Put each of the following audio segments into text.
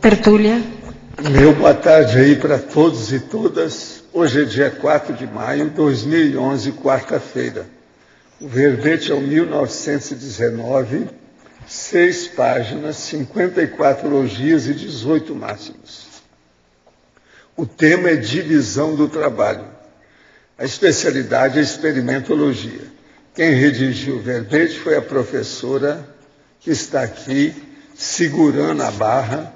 tertúlia. Meu boa tarde aí para todos e todas. Hoje é dia 4 de maio de 2011, quarta-feira. O verbete é o 1919, 6 páginas, 54 elogios e 18 máximos. O tema é divisão do trabalho. A especialidade é experimentologia. Quem redigiu o verbete foi a professora que está aqui segurando a barra,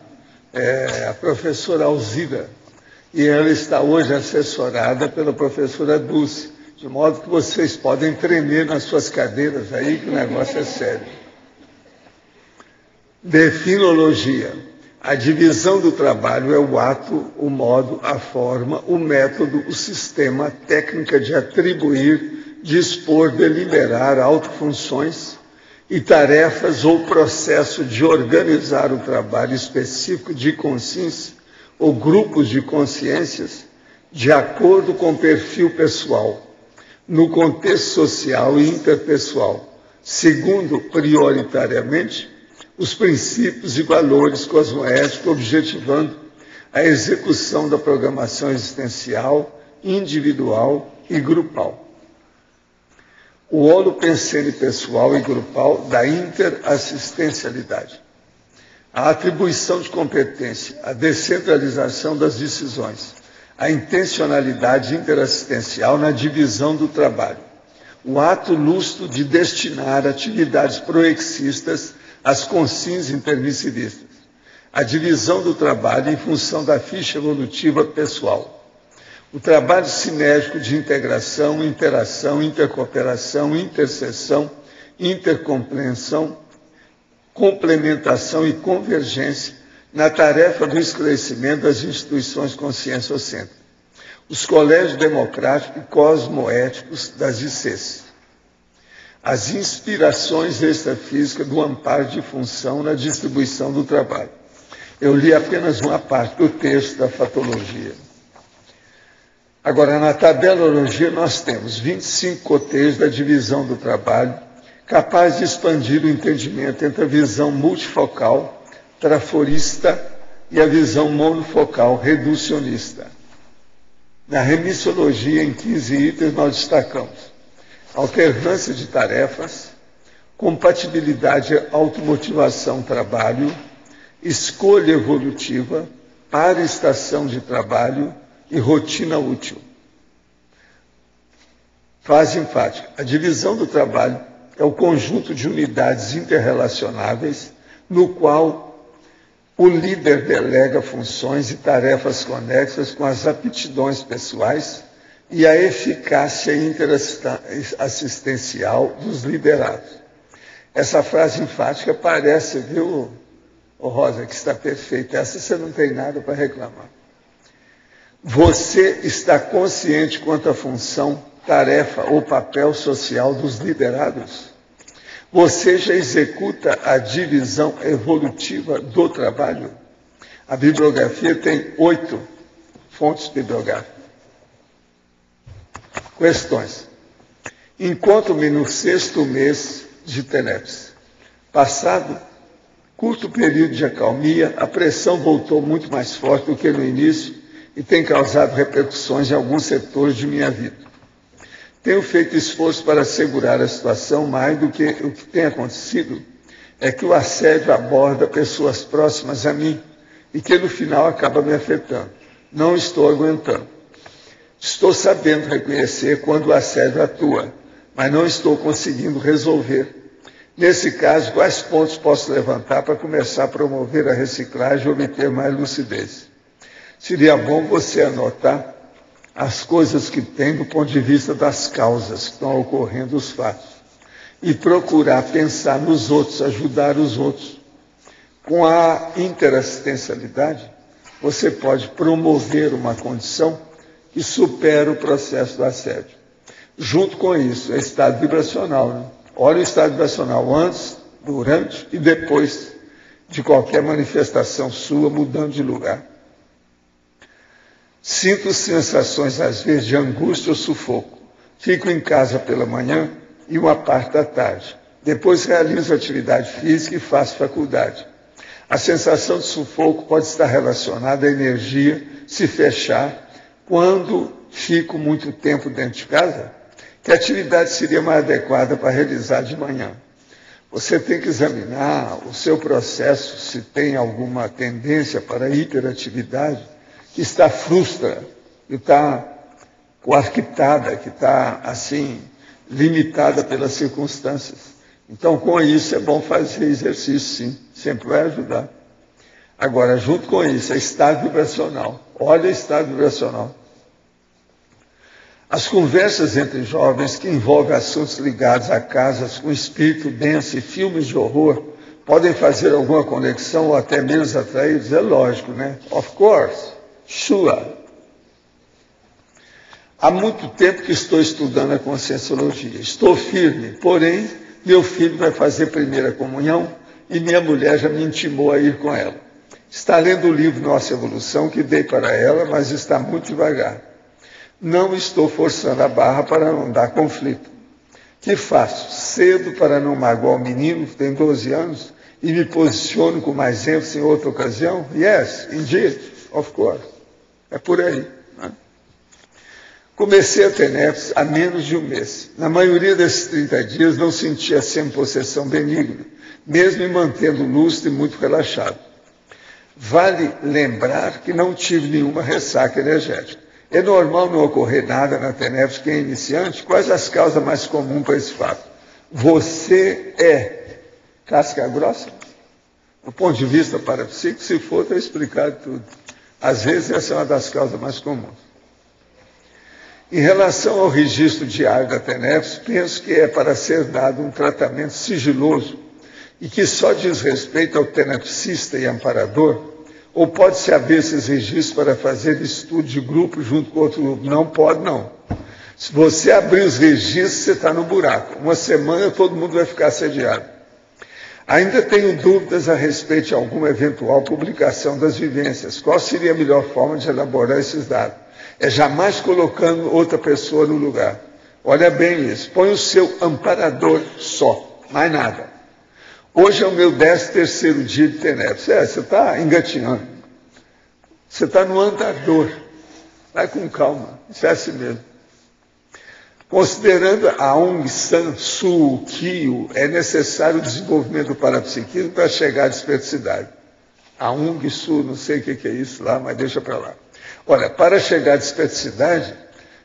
a professora Alzira. E ela está hoje assessorada pela professora Dulce, de modo que vocês podem tremer nas suas cadeiras aí, que o negócio é sério. Definologia. A divisão do trabalho é o ato, o modo, a forma, o método, o sistema, a técnica de atribuir, dispor, deliberar autofunções e tarefas ou processo de organizar o trabalho específico de consciência ou grupos de consciências de acordo com o perfil pessoal, no contexto social e interpessoal, segundo prioritariamente os princípios e valores cosmoéticos, objetivando a execução da programação existencial, individual e grupal. O holopensene pessoal e grupal da interassistencialidade. A atribuição de competência, a descentralização das decisões, a intencionalidade interassistencial na divisão do trabalho, o ato lustro de destinar atividades proexistas às consciências intermissivistas, a divisão do trabalho em função da ficha evolutiva pessoal, o trabalho sinérgico de integração, interação, intercooperação, interseção, intercompreensão, complementação e convergência na tarefa do esclarecimento das instituições conscienciocêntricas, os colégios democráticos e cosmoéticos das ICs, as inspirações extrafísicas do amparo de função na distribuição do trabalho. Eu li apenas uma parte do texto da fatologia. Agora, na tabelologia, nós temos 25 coteiros da divisão do trabalho, capaz de expandir o entendimento entre a visão multifocal, traforista, e a visão monofocal, reducionista. Na remissologia, em 15 itens, nós destacamos alternância de tarefas, compatibilidade, automotivação, trabalho, escolha evolutiva, paraestação de trabalho e rotina útil. Frase enfática. A divisão do trabalho é o conjunto de unidades interrelacionáveis no qual o líder delega funções e tarefas conexas com as aptidões pessoais e a eficácia interassistencial dos liderados. Essa frase enfática parece, viu, Rosa, que está perfeita. Essa você não tem nada para reclamar. Você está consciente quanto à função, tarefa ou papel social dos liderados? Você já executa a divisão evolutiva do trabalho? A bibliografia tem 8 fontes bibliográficas. Questões. Encontro-me no 6º mês de Tenebres. Passado curto período de acalmia, a pressão voltou muito mais forte do que no início e tem causado repercussões em alguns setores de minha vida. Tenho feito esforço para assegurar a situação, mais do que o que tem acontecido é que o assédio aborda pessoas próximas a mim e que no final acaba me afetando. Não estou aguentando. Estou sabendo reconhecer quando o assédio atua, mas não estou conseguindo resolver. Nesse caso, quais pontos posso levantar para começar a promover a reciclagem e obter mais lucidez? Seria bom você anotar as coisas que tem do ponto de vista das causas que estão ocorrendo, os fatos, e procurar pensar nos outros, ajudar os outros. Com a interassistencialidade, você pode promover uma condição que supera o processo do assédio. Junto com isso, é estado vibracional. Né? Olha o estado vibracional antes, durante e depois de qualquer manifestação sua mudando de lugar. Sinto sensações, às vezes, de angústia ou sufoco. Fico em casa pela manhã e uma parte da tarde. Depois realizo atividade física e faço faculdade. A sensação de sufoco pode estar relacionada à energia se fechar quando fico muito tempo dentro de casa. Que atividade seria mais adequada para realizar de manhã? Você tem que examinar o seu processo, se tem alguma tendência para hiperatividade, que está frustra, que está coarquitada, que está, assim, limitada pelas circunstâncias. Então, com isso, é bom fazer exercício, sim, sempre vai ajudar. Agora, junto com isso, é estado vibracional. Olha o estado vibracional. As conversas entre jovens que envolvem assuntos ligados a casas com espírito denso e filmes de horror podem fazer alguma conexão ou até menos atraídos? É lógico, né? Of course, sure. Há muito tempo que estou estudando a Conscienciologia. Estou firme, porém, meu filho vai fazer primeira comunhão e minha mulher já me intimou a ir com ela. Está lendo o livro Nossa Evolução que dei para ela, mas está muito devagar. Não estou forçando a barra para não dar conflito. Que faço? Cedo para não magoar o menino, que tem 12 anos, e me posiciono com mais ênfase em outra ocasião? Yes, indeed, of course. É por aí. Né? Comecei a TENEPS há menos de um mês. Na maioria desses 30 dias não senti a semi-possessão benigna, mesmo me mantendo lúcido e muito relaxado. Vale lembrar que não tive nenhuma ressaca energética. É normal não ocorrer nada na TENEPS quem é iniciante? Quais as causas mais comuns para esse fato? Você é casca grossa? Do ponto de vista parapsíquico, se for, está explicado tudo. Às vezes, essa é uma das causas mais comuns. Em relação ao registro diário da TENEPS, penso que é para ser dado um tratamento sigiloso e que só diz respeito ao tenepsista e amparador. Ou pode-se haver esses registros para fazer estudo de grupo junto com outro grupo? Não pode, não. Se você abrir os registros, você está no buraco. Uma semana todo mundo vai ficar assediado. Ainda tenho dúvidas a respeito de alguma eventual publicação das vivências. Qual seria a melhor forma de elaborar esses dados? É jamais colocando outra pessoa no lugar. Olha bem isso. Põe o seu amparador só, mais nada. Hoje é o meu 13º dia de TENEPS. Você está engatinhando. Você está no andador. Vai com calma. Isso é assim mesmo. Considerando a Aung San Suu Kyi, é necessário o desenvolvimento do parapsiquismo para chegar à desperticidade. Aung Suu, não sei o que é isso lá, mas deixa para lá. Olha, para chegar à desperticidade,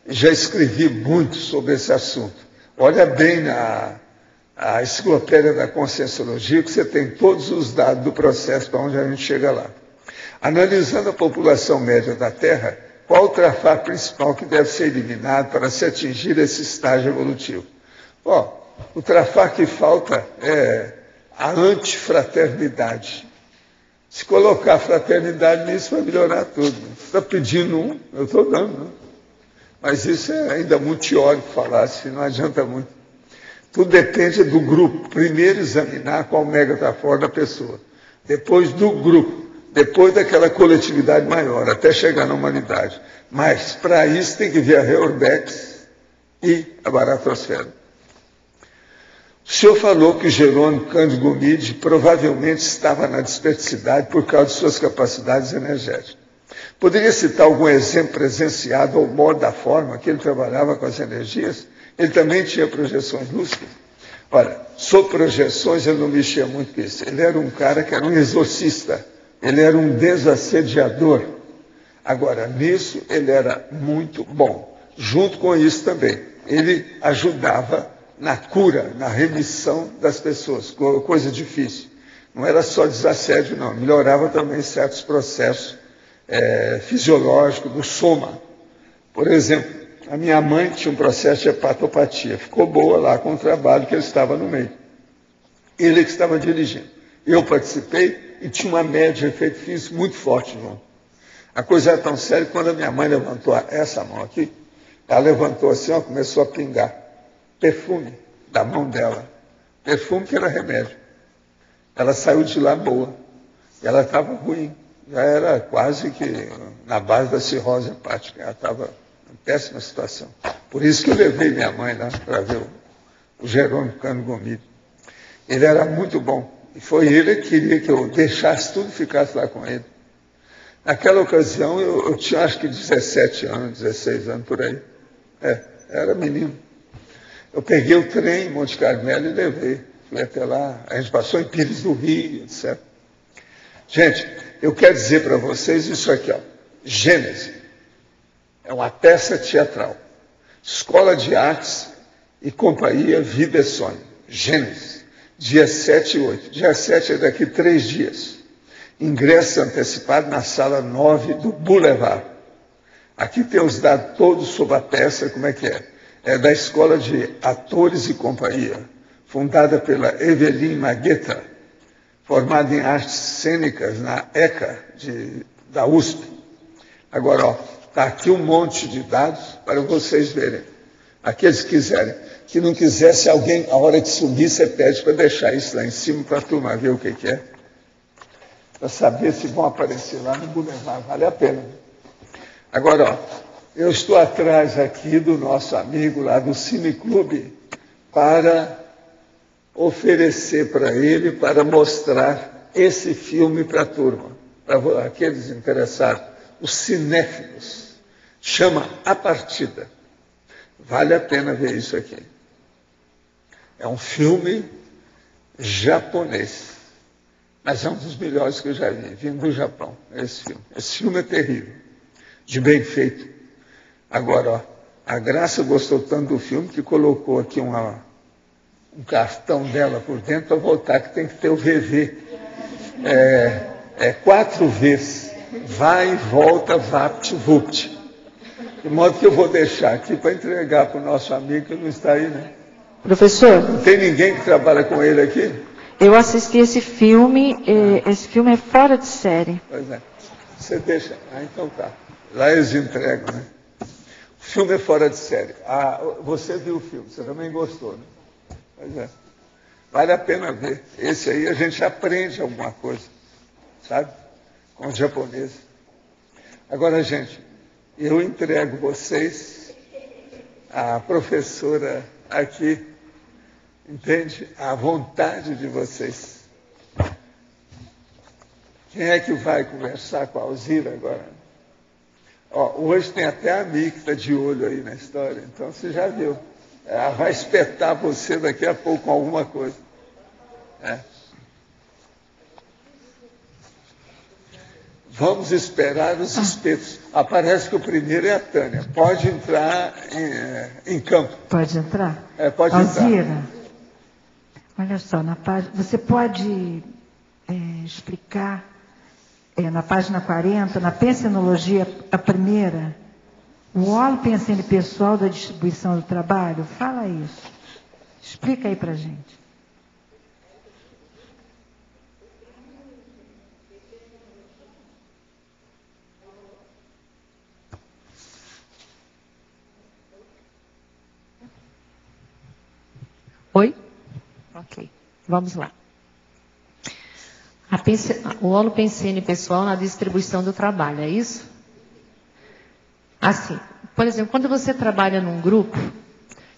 já escrevi muito sobre esse assunto. Olha bem a enciclopédia da Conscienciologia, que você tem todos os dados do processo para onde a gente chega lá. Analisando a população média da Terra, qual o trafar principal que deve ser eliminado para se atingir esse estágio evolutivo? O trafar que falta é a antifraternidade. Se colocar fraternidade nisso, vai melhorar tudo. Você está pedindo um, eu estou dando. Né? Mas isso é ainda muito teórico falar, assim, não adianta muito. Tudo depende do grupo. Primeiro examinar qual mega está fora da pessoa. Depois do grupo. Depois daquela coletividade maior, até chegar na humanidade. Mas, para isso, tem que ver a Reorbex e a Baratrosfera. O senhor falou que o Jerônimo Cândido Gomide provavelmente estava na desperticidade por causa de suas capacidades energéticas. Poderia citar algum exemplo presenciado ou modo da forma que ele trabalhava com as energias? Ele também tinha projeções lúcidas? Olha, sobre projeções ele não mexia muito com isso. Ele era um cara que era um exorcista. Ele era um desassediador. Agora, nisso ele era muito bom. Junto com isso também, ele ajudava na cura, na remissão das pessoas, coisa difícil. Não era só desassédio, não. Melhorava também certos processos fisiológicos do soma. Por exemplo, a minha mãe tinha um processo de hepatopatia. Ficou boa lá com o trabalho que ele estava no meio. Ele que estava dirigindo. Eu participei e tinha uma média de efeito físico muito forte, João. A coisa era tão séria que quando a minha mãe levantou essa mão aqui, ela levantou assim, ó, começou a pingar perfume da mão dela. Perfume que era remédio. Ela saiu de lá boa. Ela estava ruim. Já era quase que na base da cirrose hepática. Ela estava em péssima situação. Por isso que eu levei minha mãe lá para ver o Jerônimo Cândido Gomide. Ele era muito bom. E foi ele que queria que eu deixasse tudo e ficasse lá com ele. Naquela ocasião, eu tinha acho que 17 anos, 16 anos, por aí. Era menino. Eu peguei o trem em Monte Carmelo e levei. Fui até lá, a gente passou em Pires do Rio, etc. Gente, eu quero dizer para vocês isso aqui, ó. Gênese. É uma peça teatral. Escola de Artes e Companhia Vida e Sonho. Gênese. Dia 7 e 8. Dia 7 é daqui 3 dias. Ingresso antecipado na sala 9 do Boulevard. Aqui tem os dados todos sobre a peça, como é que é. É da Escola de Atores e Companhia, fundada pela Evelyn Magueta, formada em artes cênicas na ECA da USP. Agora, ó, está aqui um monte de dados para vocês verem. Aqueles que quiserem. Se não quiser, se alguém, a hora de subir, você pede para deixar isso lá em cima para a turma ver o que é. Para saber se vão aparecer lá no Boulevard. Vale a pena. Agora, ó, eu estou atrás aqui do nosso amigo lá do Cineclube para oferecer para ele, para mostrar esse filme para a turma, para aqueles interessados, os cinéfilos. Chama A Partida. Vale a pena ver isso aqui. É um filme japonês, mas é um dos melhores que eu já vi, vindo do Japão, esse filme. Esse filme é terrível, de bem feito. Agora, ó, a Graça gostou tanto do filme que colocou aqui um cartão dela por dentro para voltar, que tem que ter o VV. 4 vezes. Vai, volta, vapt, vupt. De modo que eu vou deixar aqui para entregar para o nosso amigo que não está aí, né? Professor. Não tem ninguém que trabalha com ele aqui? Eu assisti esse filme é fora de série. Pois é. Você deixa. Então tá. Lá eles entregam, né? O filme é fora de série. Você viu o filme, você também gostou, né? Pois é. Vale a pena ver. Esse aí a gente aprende alguma coisa, sabe? Com os japoneses. Agora, gente, eu entrego vocês, a professora aqui, entende? A vontade de vocês. Quem é que vai conversar com a Alzira agora? Ó, hoje tem até a Mi que está de olho aí na história, então você já viu. Ela vai espetar você daqui a pouco com alguma coisa. Vamos esperar os espetos. Parece que o primeiro é a Tânia. Pode entrar em campo. Pode entrar? Pode Alzira, entrar. Olha só, você pode explicar, na página 40, na pensenologia, a primeira, o holopensene pessoal da distribuição do trabalho? Fala isso. Explica aí para a gente. Oi? Ok, vamos lá. O holopensene pessoal na distribuição do trabalho, é isso? Assim, por exemplo, quando você trabalha num grupo,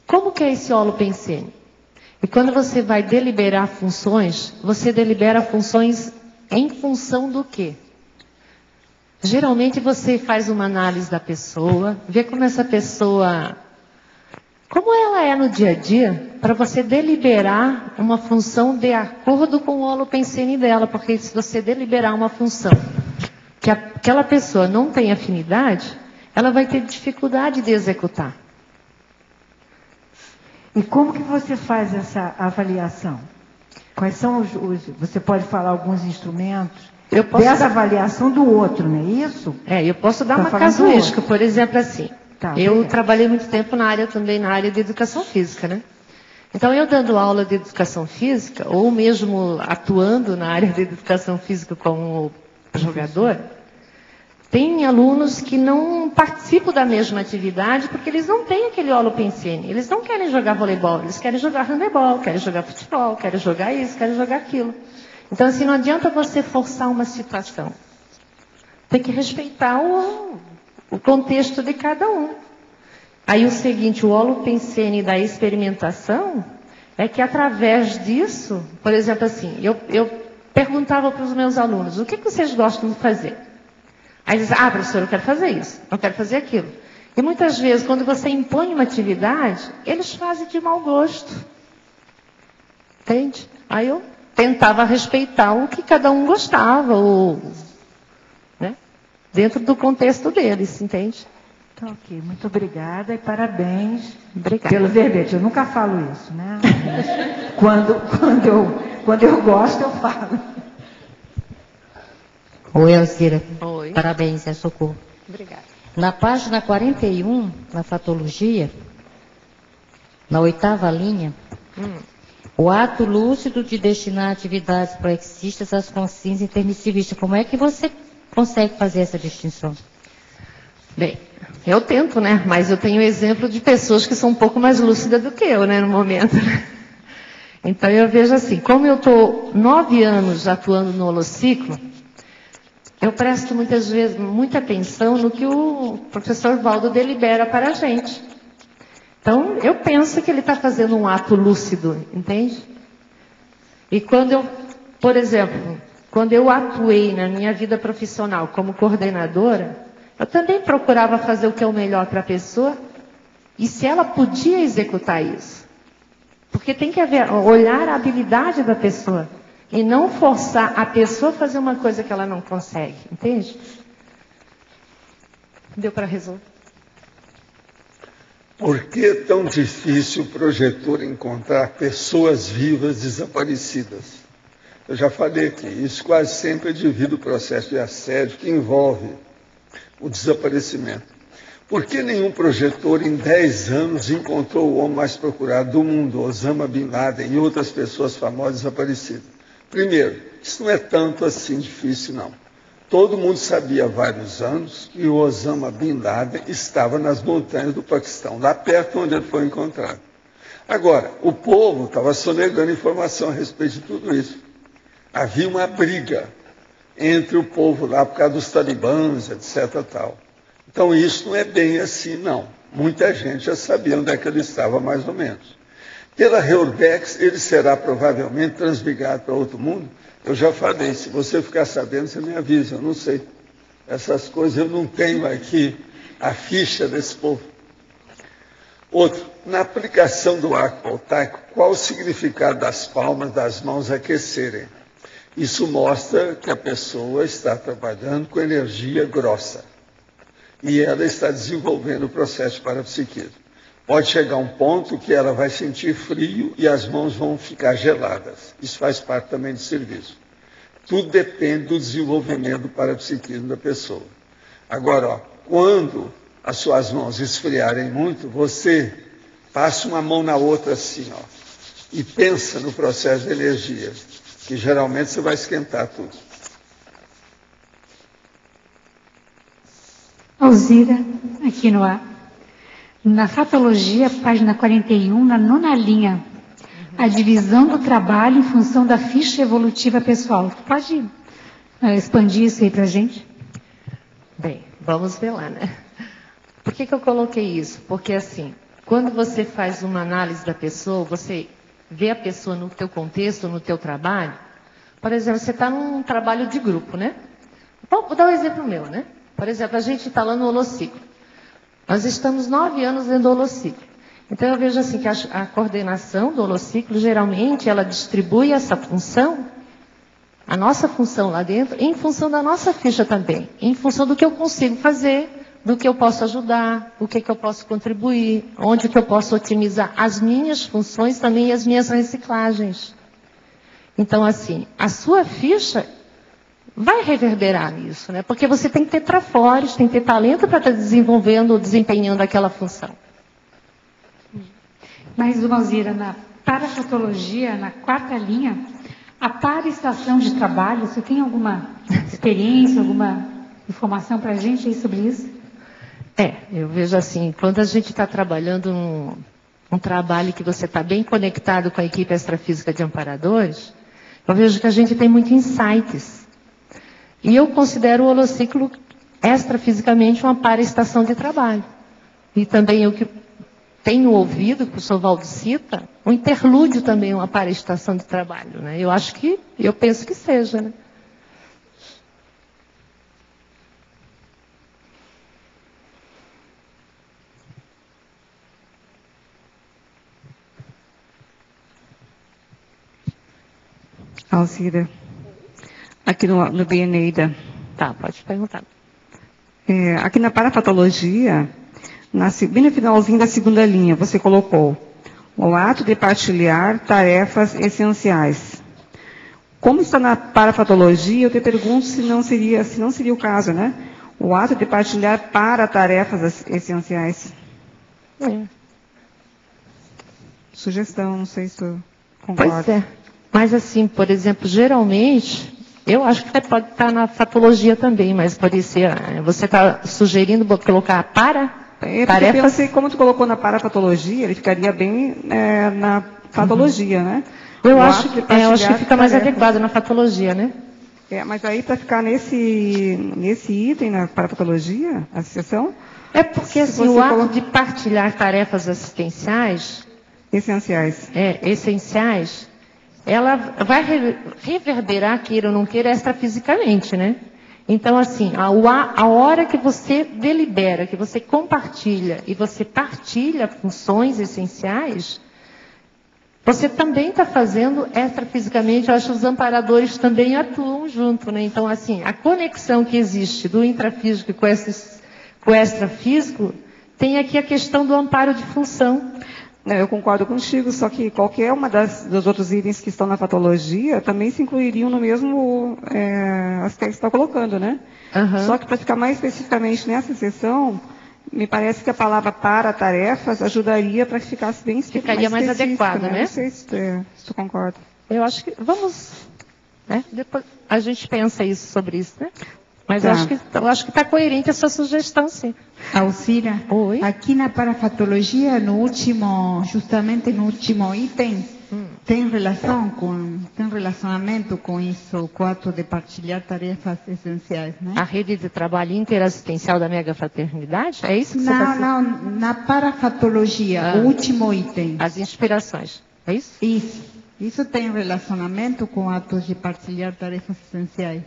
como que é esse holopensene? E quando você vai deliberar funções, você delibera funções em função do quê? Geralmente você faz uma análise da pessoa, vê como essa pessoa... Como ela é no dia a dia, para você deliberar uma função de acordo com o holopensene dela, porque se você deliberar uma função que aquela pessoa não tem afinidade, ela vai ter dificuldade de executar. E como que você faz essa avaliação? Quais são você pode falar alguns instrumentos dessa avaliação do outro, não é isso? Eu posso dar uma casuística, por exemplo, assim. Eu trabalhei muito tempo na área de educação física, né? Então, eu dando aula de educação física, ou mesmo atuando na área de educação física como jogador, tem alunos que não participam da mesma atividade porque eles não têm aquele holopensene. Eles não querem jogar voleibol, eles querem jogar handebol, querem jogar futebol, querem jogar isso, querem jogar aquilo. Então, assim, não adianta você forçar uma situação. Tem que respeitar o contexto de cada um. Aí o seguinte, o holopensene da experimentação é que através disso, por exemplo assim, eu perguntava para os meus alunos, o que vocês gostam de fazer? Aí eles diziam, professora, eu quero fazer isso, eu quero fazer aquilo. E muitas vezes, quando você impõe uma atividade, eles fazem de mau gosto. Entende? Aí eu tentava respeitar o que cada um gostava, ou, né? Dentro do contexto deles, entende? Então, ok, muito obrigada e parabéns pelo verbete. Eu nunca falo isso, né? Quando eu gosto, eu falo. Oi, Alzira. Oi. Parabéns, Socorro. Obrigada. Na página 41, na fatologia, na 8ª linha, o ato lúcido de destinar atividades proexistas às consciências intermissivistas. Como é que você consegue fazer essa distinção? Bem, eu tento, né? Mas eu tenho exemplo de pessoas que são um pouco mais lúcidas do que eu, né, no momento. Então eu vejo assim, como eu estou 9 anos atuando no holociclo, eu presto muitas vezes muita atenção no que o professor Valdo delibera para a gente. Então, eu penso que ele está fazendo um ato lúcido, entende? E quando eu, por exemplo, quando eu atuei na minha vida profissional como coordenadora, eu também procurava fazer o que é o melhor para a pessoa e se ela podia executar isso. Porque tem que olhar a habilidade da pessoa e não forçar a pessoa a fazer uma coisa que ela não consegue, entende? Deu para resolver? Por que é tão difícil o projetor encontrar pessoas vivas desaparecidas? Eu já falei aqui, isso quase sempre é devido ao processo de assédio que envolve o desaparecimento. Por que nenhum projetor em 10 anos encontrou o homem mais procurado do mundo, Osama Bin Laden e outras pessoas famosas desaparecidas? Primeiro, isso não é tanto assim difícil, não. Todo mundo sabia há vários anos que o Osama Bin Laden estava nas montanhas do Paquistão, lá perto onde ele foi encontrado. Agora, o povo estava sonegando informação a respeito de tudo isso. Havia uma briga entre o povo lá por causa dos talibãs, etc. Tal. Então, isso não é bem assim, não. Muita gente já sabia onde é que ele estava, mais ou menos. Pela Reurbex, ele será provavelmente transmigrado para outro mundo. Eu já falei, se você ficar sabendo, você me avisa, eu não sei. Essas coisas eu não tenho aqui a ficha desse povo. Outro, na aplicação do arco voltaico, qual o significado das palmas das mãos aquecerem? Isso mostra que a pessoa está trabalhando com energia grossa. E ela está desenvolvendo o processo de parapsiquismo. Pode chegar um ponto que ela vai sentir frio e as mãos vão ficar geladas. Isso faz parte também do serviço. Tudo depende do desenvolvimento do parapsiquismo da pessoa. Agora, ó, quando as suas mãos esfriarem muito, você passa uma mão na outra assim, ó, e pensa no processo de energia, que geralmente você vai esquentar tudo. Alzira, aqui no ar. Na fatologia, página 41, na 9ª linha, a divisão do trabalho em função da ficha evolutiva pessoal. Pode expandir isso aí para a gente? Bem, vamos ver lá, né? Por que eu coloquei isso? Porque assim, quando você faz uma análise da pessoa, você vê a pessoa no teu contexto, no teu trabalho. Por exemplo, você está num trabalho de grupo, né? Vou dar um exemplo meu, né? Por exemplo, a gente está lá no holociclo. Nós estamos 9 anos dentro do holociclo. Então eu vejo assim que a coordenação do holociclo, geralmente, ela distribui essa função, a nossa função lá dentro, em função da nossa ficha também. Em função do que eu consigo fazer, do que eu posso ajudar, o que eu posso contribuir, onde que eu posso otimizar as minhas funções também e as minhas reciclagens. Então, assim, a sua ficha vai reverberar nisso, né? Porque você tem que ter trafores, tem que ter talento para estar desenvolvendo ou desempenhando aquela função. Mais uma, Alzira, na parapatologia, na 4ª linha, a paraestação de trabalho, você tem alguma experiência, alguma informação para a gente aí sobre isso? Eu vejo assim, quando a gente está trabalhando um trabalho que você está bem conectado com a equipe extrafísica de amparadores, eu vejo que a gente tem muitos insights. E eu considero o holociclo extrafisicamente uma paraestação de trabalho. E também eu que tem no ouvido, que o Sovaldo cita, o interlúdio também é uma para-estação de trabalho, né? Eu penso que seja, né? Alzira, aqui no Bieneida. Tá, pode perguntar. Aqui na parapatologia, bem no finalzinho da segunda linha, você colocou o ato de partilhar tarefas essenciais. Como está na parapatologia, eu te pergunto se não seria o caso, né? O ato de partilhar para tarefas essenciais. Sugestão, não sei se tu concorda. Pois é. Mas assim, por exemplo, geralmente, eu acho que pode estar na fatologia também, mas pode ser, você está sugerindo colocar para tarefas? Eu pensei, como tu colocou na parapatologia, ele ficaria bem na patologia, né? Eu acho que fica mais adequado na patologia, né? Mas aí para ficar nesse item na parapatologia, a associação? É porque assim, o ato de partilhar tarefas assistenciais... Essenciais. Essenciais... ela vai reverberar, queira ou não queira, extrafisicamente, né? Então, assim, a hora que você delibera, que você compartilha e você partilha funções essenciais, você também está fazendo extrafisicamente. Eu acho que os amparadores também atuam junto, né? Então, assim, a conexão que existe do intrafísico com o extrafísico, tem aqui a questão do amparo de função. Eu concordo contigo, só que qualquer uma dos outros itens que estão na patologia também se incluiriam no mesmo aspecto que você está colocando, né? Uhum. Só que para ficar mais especificamente nessa sessão, me parece que a palavra para tarefas ajudaria para que ficasse bem específico. Ficaria mais adequado, né? Não sei se tu concorda. Eu acho que vamos, né? Depois a gente pensa sobre isso, né? Mas Tá. eu acho que está coerente essa sugestão, sim. Alcira, Oi? aqui na parafatologia, justamente no último item, tem relacionamento com isso, com o ato de partilhar tarefas essenciais, né? A rede de trabalho interassistencial da megafraternidade? É isso que você está Não, na parafatologia, o último item. As inspirações, é isso? Isso tem relacionamento com atos de partilhar tarefas essenciais.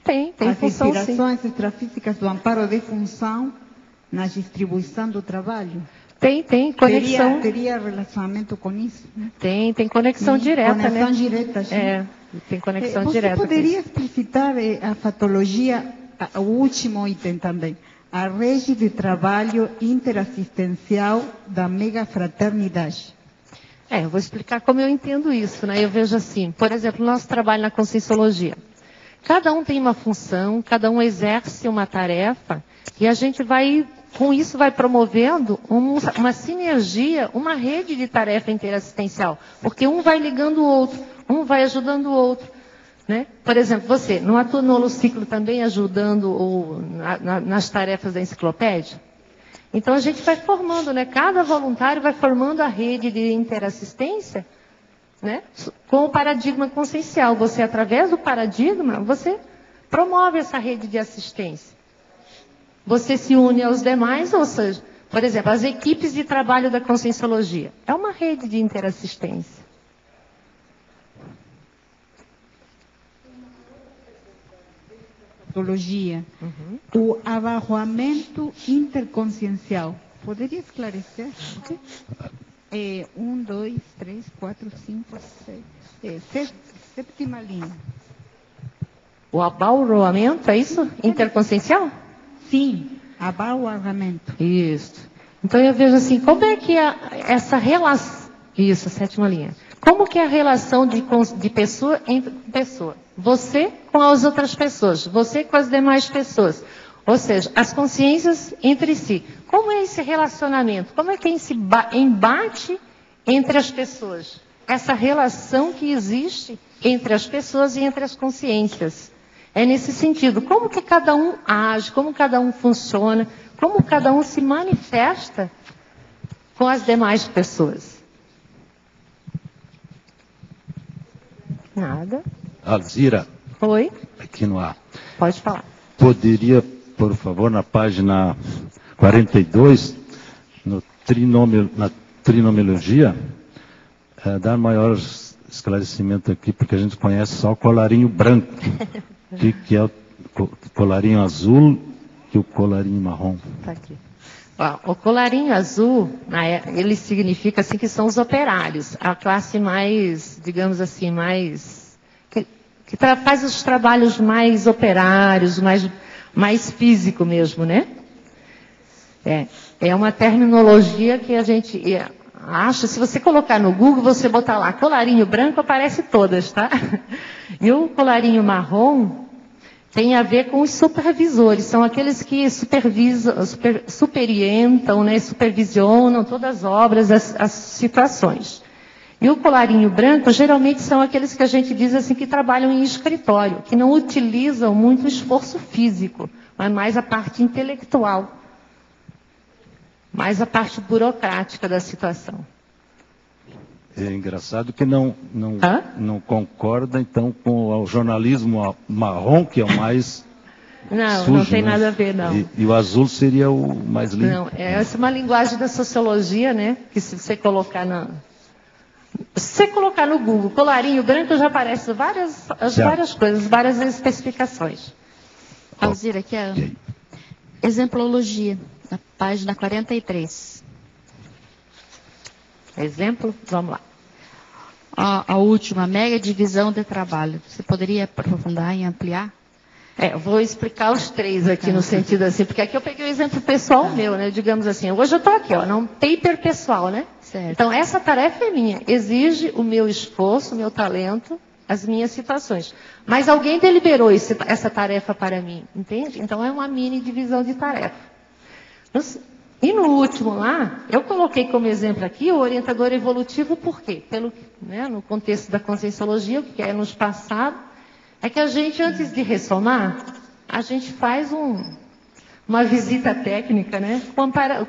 Tem As função, sim. inspirações extrafísicas do amparo de função na distribuição do trabalho. Tem conexão. Teria relacionamento com isso, né? Tem conexão direta, né? Conexão direta, sim. Tem conexão Você direta. poderia explicitar a fatologia, o último item também, a rede de trabalho interassistencial da megafraternidade. Eu vou explicar como eu entendo isso, né? Eu vejo assim, por exemplo, nosso trabalho na Conscienciologia. Cada um tem uma função, cada um exerce uma tarefa, e a gente com isso vai promovendo uma sinergia, uma rede de tarefa interassistencial, porque um vai ligando o outro, um vai ajudando o outro, né? Por exemplo, você não atua no holociclo também ajudando nas tarefas da enciclopédia? Então a gente vai formando, né? Cada voluntário vai formando a rede de interassistência, né? Com o paradigma consciencial. Você, através do paradigma, você promove essa rede de assistência. Você se une aos demais, ou seja, por exemplo, as equipes de trabalho da Conscienciologia. É uma rede de interassistência. O abarroamento interconsciencial. Poderia esclarecer? 1, 2, 3, 4, 5, 6. Sétima linha. O abarroamento, é isso? Interconsciencial? Sim, abarroamento. Isso. Então eu vejo assim, como é que essa relação... Isso, sétima linha. Como que é a relação de pessoa entre pessoa? Você com as outras pessoas, você com as demais pessoas. Ou seja, as consciências entre si. Como é esse relacionamento? Como é que é esse embate entre as pessoas? Essa relação que existe entre as pessoas e entre as consciências. É nesse sentido. Como que cada um age, como cada um funciona, como cada um se manifesta com as demais pessoas. Nada. Alzira. Oi. Aqui no ar. Pode falar. Poderia, por favor, na página 42, no trinomiologia, dar maior esclarecimento aqui, porque a gente conhece só o colarinho branco, que é o colarinho azul e o colarinho marrom. Tá aqui. Ó, o colarinho azul, ele significa assim que são os operários, a classe mais, digamos assim, mais que faz os trabalhos mais operários, mais físico mesmo, né? É uma terminologia que a gente acha, se você colocar no Google, você botar lá colarinho branco, aparece todas, tá? E o colarinho marrom tem a ver com os supervisores, são aqueles que superientam, né, supervisionam todas as obras, as situações. E o colarinho branco, geralmente, são aqueles que a gente diz assim, que trabalham em escritório, que não utilizam muito esforço físico, mas mais a parte intelectual, mais a parte burocrática da situação. É engraçado que não concorda, então, com o jornalismo marrom, que é o mais sujo, não tem nada a ver, não. E o azul seria o mais limpo. Não, essa é uma linguagem da sociologia, né? Que se você colocar no Google, colarinho branco, já aparecem várias coisas, várias especificações. Alzira, aqui é a exemplologia, na página 43. Exemplo? Vamos lá. A última, mega divisão de trabalho. Você poderia aprofundar e ampliar? Eu vou explicar os três aqui no sentido assim, porque aqui eu peguei o exemplo pessoal meu, né? Digamos assim, hoje eu estou aqui, num paper pessoal, né? Certo. Então, essa tarefa é minha, exige o meu esforço, o meu talento, as minhas situações. Mas alguém deliberou essa tarefa para mim, entende? Então, é uma mini divisão de tarefa. E no último lá, eu coloquei como exemplo aqui o orientador evolutivo, por quê? No contexto da conscienciologia, o que é nos passado, é que a gente, antes de ressomar, a gente faz uma visita técnica, né,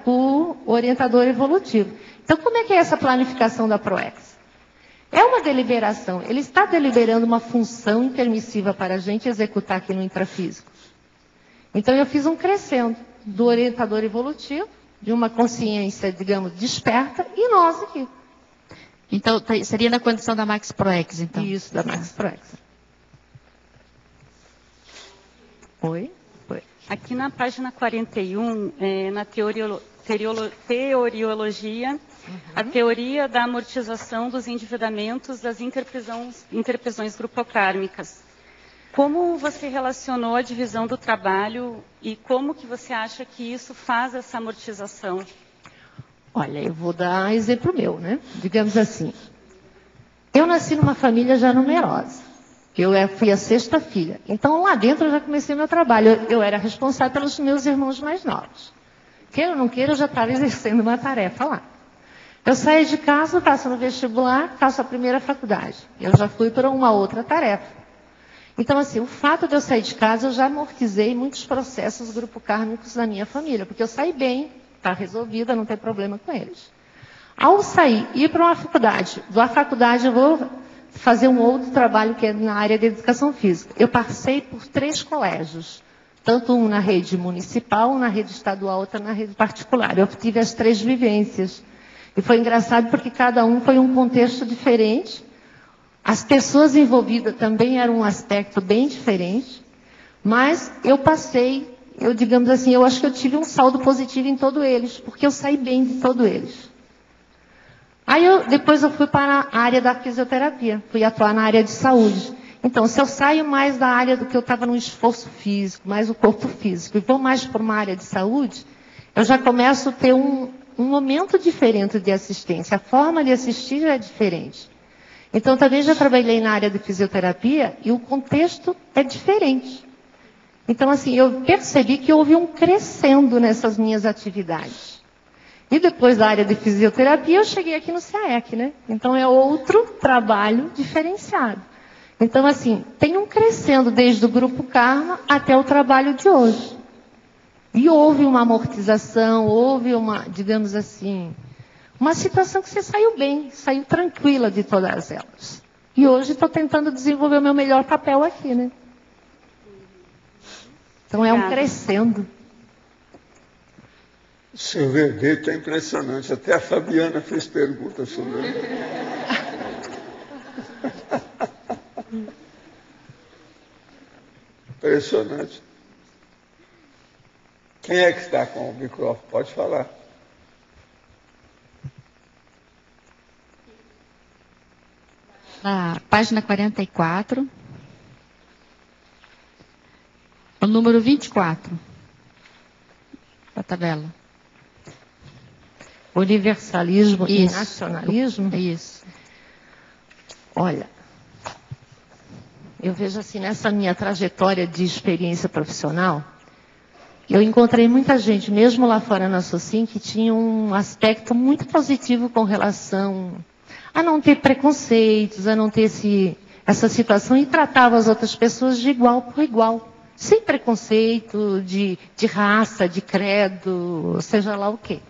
com o orientador evolutivo. Então, como é que é essa planificação da PROEX? É uma deliberação, ele está deliberando uma função intermissiva para a gente executar aqui no intrafísico. Então, eu fiz um crescendo do orientador evolutivo, de uma consciência, digamos, desperta, e nós aqui. Então, seria na condição da Max Proex, então? Isso, da Max Proex. Oi? Aqui na página 41, na teoriologia, a teoria da amortização dos endividamentos das interpesões grupocármicas. Como você relacionou a divisão do trabalho e como que você acha que isso faz essa amortização? Olha, eu vou dar exemplo meu, né? Digamos assim, eu nasci numa família já numerosa. Eu fui a 6ª filha. Então, lá dentro eu já comecei meu trabalho. Eu era responsável pelos meus irmãos mais novos. Queira ou não queira, eu já estava exercendo uma tarefa lá. Eu saí de casa, passo no vestibular, faço a primeira faculdade. Eu já fui para uma outra tarefa. Então, assim, o fato de eu sair de casa, eu já amortizei muitos processos grupocármicos da minha família, porque eu saí bem, está resolvida, não tem problema com eles. Ao sair, ir para uma faculdade, da faculdade eu vou fazer um outro trabalho que é na área de educação física. Eu passei por 3 colégios, tanto um na rede municipal, um na rede estadual, outro na rede particular. Eu tive as 3 vivências. E foi engraçado porque cada um foi um contexto diferente. As pessoas envolvidas também eram um aspecto bem diferente, mas eu passei, digamos assim, eu acho que eu tive um saldo positivo em todos eles, porque eu saí bem de todos eles. Aí depois eu fui para a área da fisioterapia, fui atuar na área de saúde. Então, se eu saio mais da área do que eu estava no esforço físico, mais o corpo físico, e vou mais para uma área de saúde, eu já começo a ter um momento diferente de assistência, a forma de assistir já é diferente. Então, também já trabalhei na área de fisioterapia e o contexto é diferente. Então, assim, eu percebi que houve um crescendo nessas minhas atividades. E depois da área de fisioterapia, eu cheguei aqui no CAEC, né? Então, é outro trabalho diferenciado. Então, assim, tem um crescendo desde o Grupo Karma até o trabalho de hoje. E houve uma amortização, houve uma, digamos assim, uma situação que você saiu bem, saiu tranquila de todas elas. E hoje estou tentando desenvolver o meu melhor papel aqui, né? Então é um crescendo. O seu verbete é impressionante. Até a Fabiana fez perguntas sobre ele. Impressionante. Quem é que está com o microfone? Pode falar. Na página 44, o número 24 da tabela. Universalismo e nacionalismo? Isso. Olha, eu vejo assim, nessa minha trajetória de experiência profissional, eu encontrei muita gente, mesmo lá fora na Socin, que tinha um aspecto muito positivo com relação a não ter preconceitos, a não ter essa situação, e tratava as outras pessoas de igual por igual, sem preconceito de raça, de credo, seja lá o quê.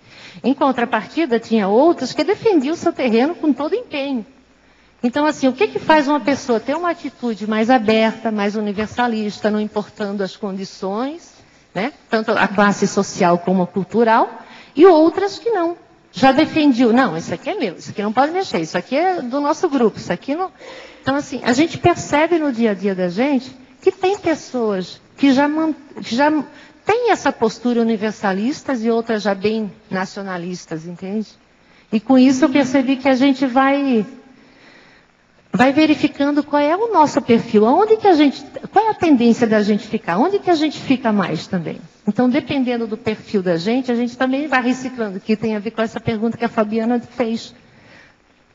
Em contrapartida, tinha outros que defendiam o seu terreno com todo empenho. Então, assim, o que faz uma pessoa ter uma atitude mais aberta, mais universalista, não importando as condições, né? Tanto a classe social como a cultural, e outras que não. Já defendiam, não, isso aqui é meu, isso aqui não pode mexer, isso aqui é do nosso grupo, isso aqui não... Então, assim, a gente percebe no dia a dia da gente que tem pessoas que já têm essa postura universalistas e outras já bem nacionalistas, entende? E com isso eu percebi que a gente vai verificando qual é o nosso perfil, qual é a tendência da gente ficar, onde que a gente fica mais também. Então, dependendo do perfil da gente também vai reciclando, que tem a ver com essa pergunta que a Fabiana fez.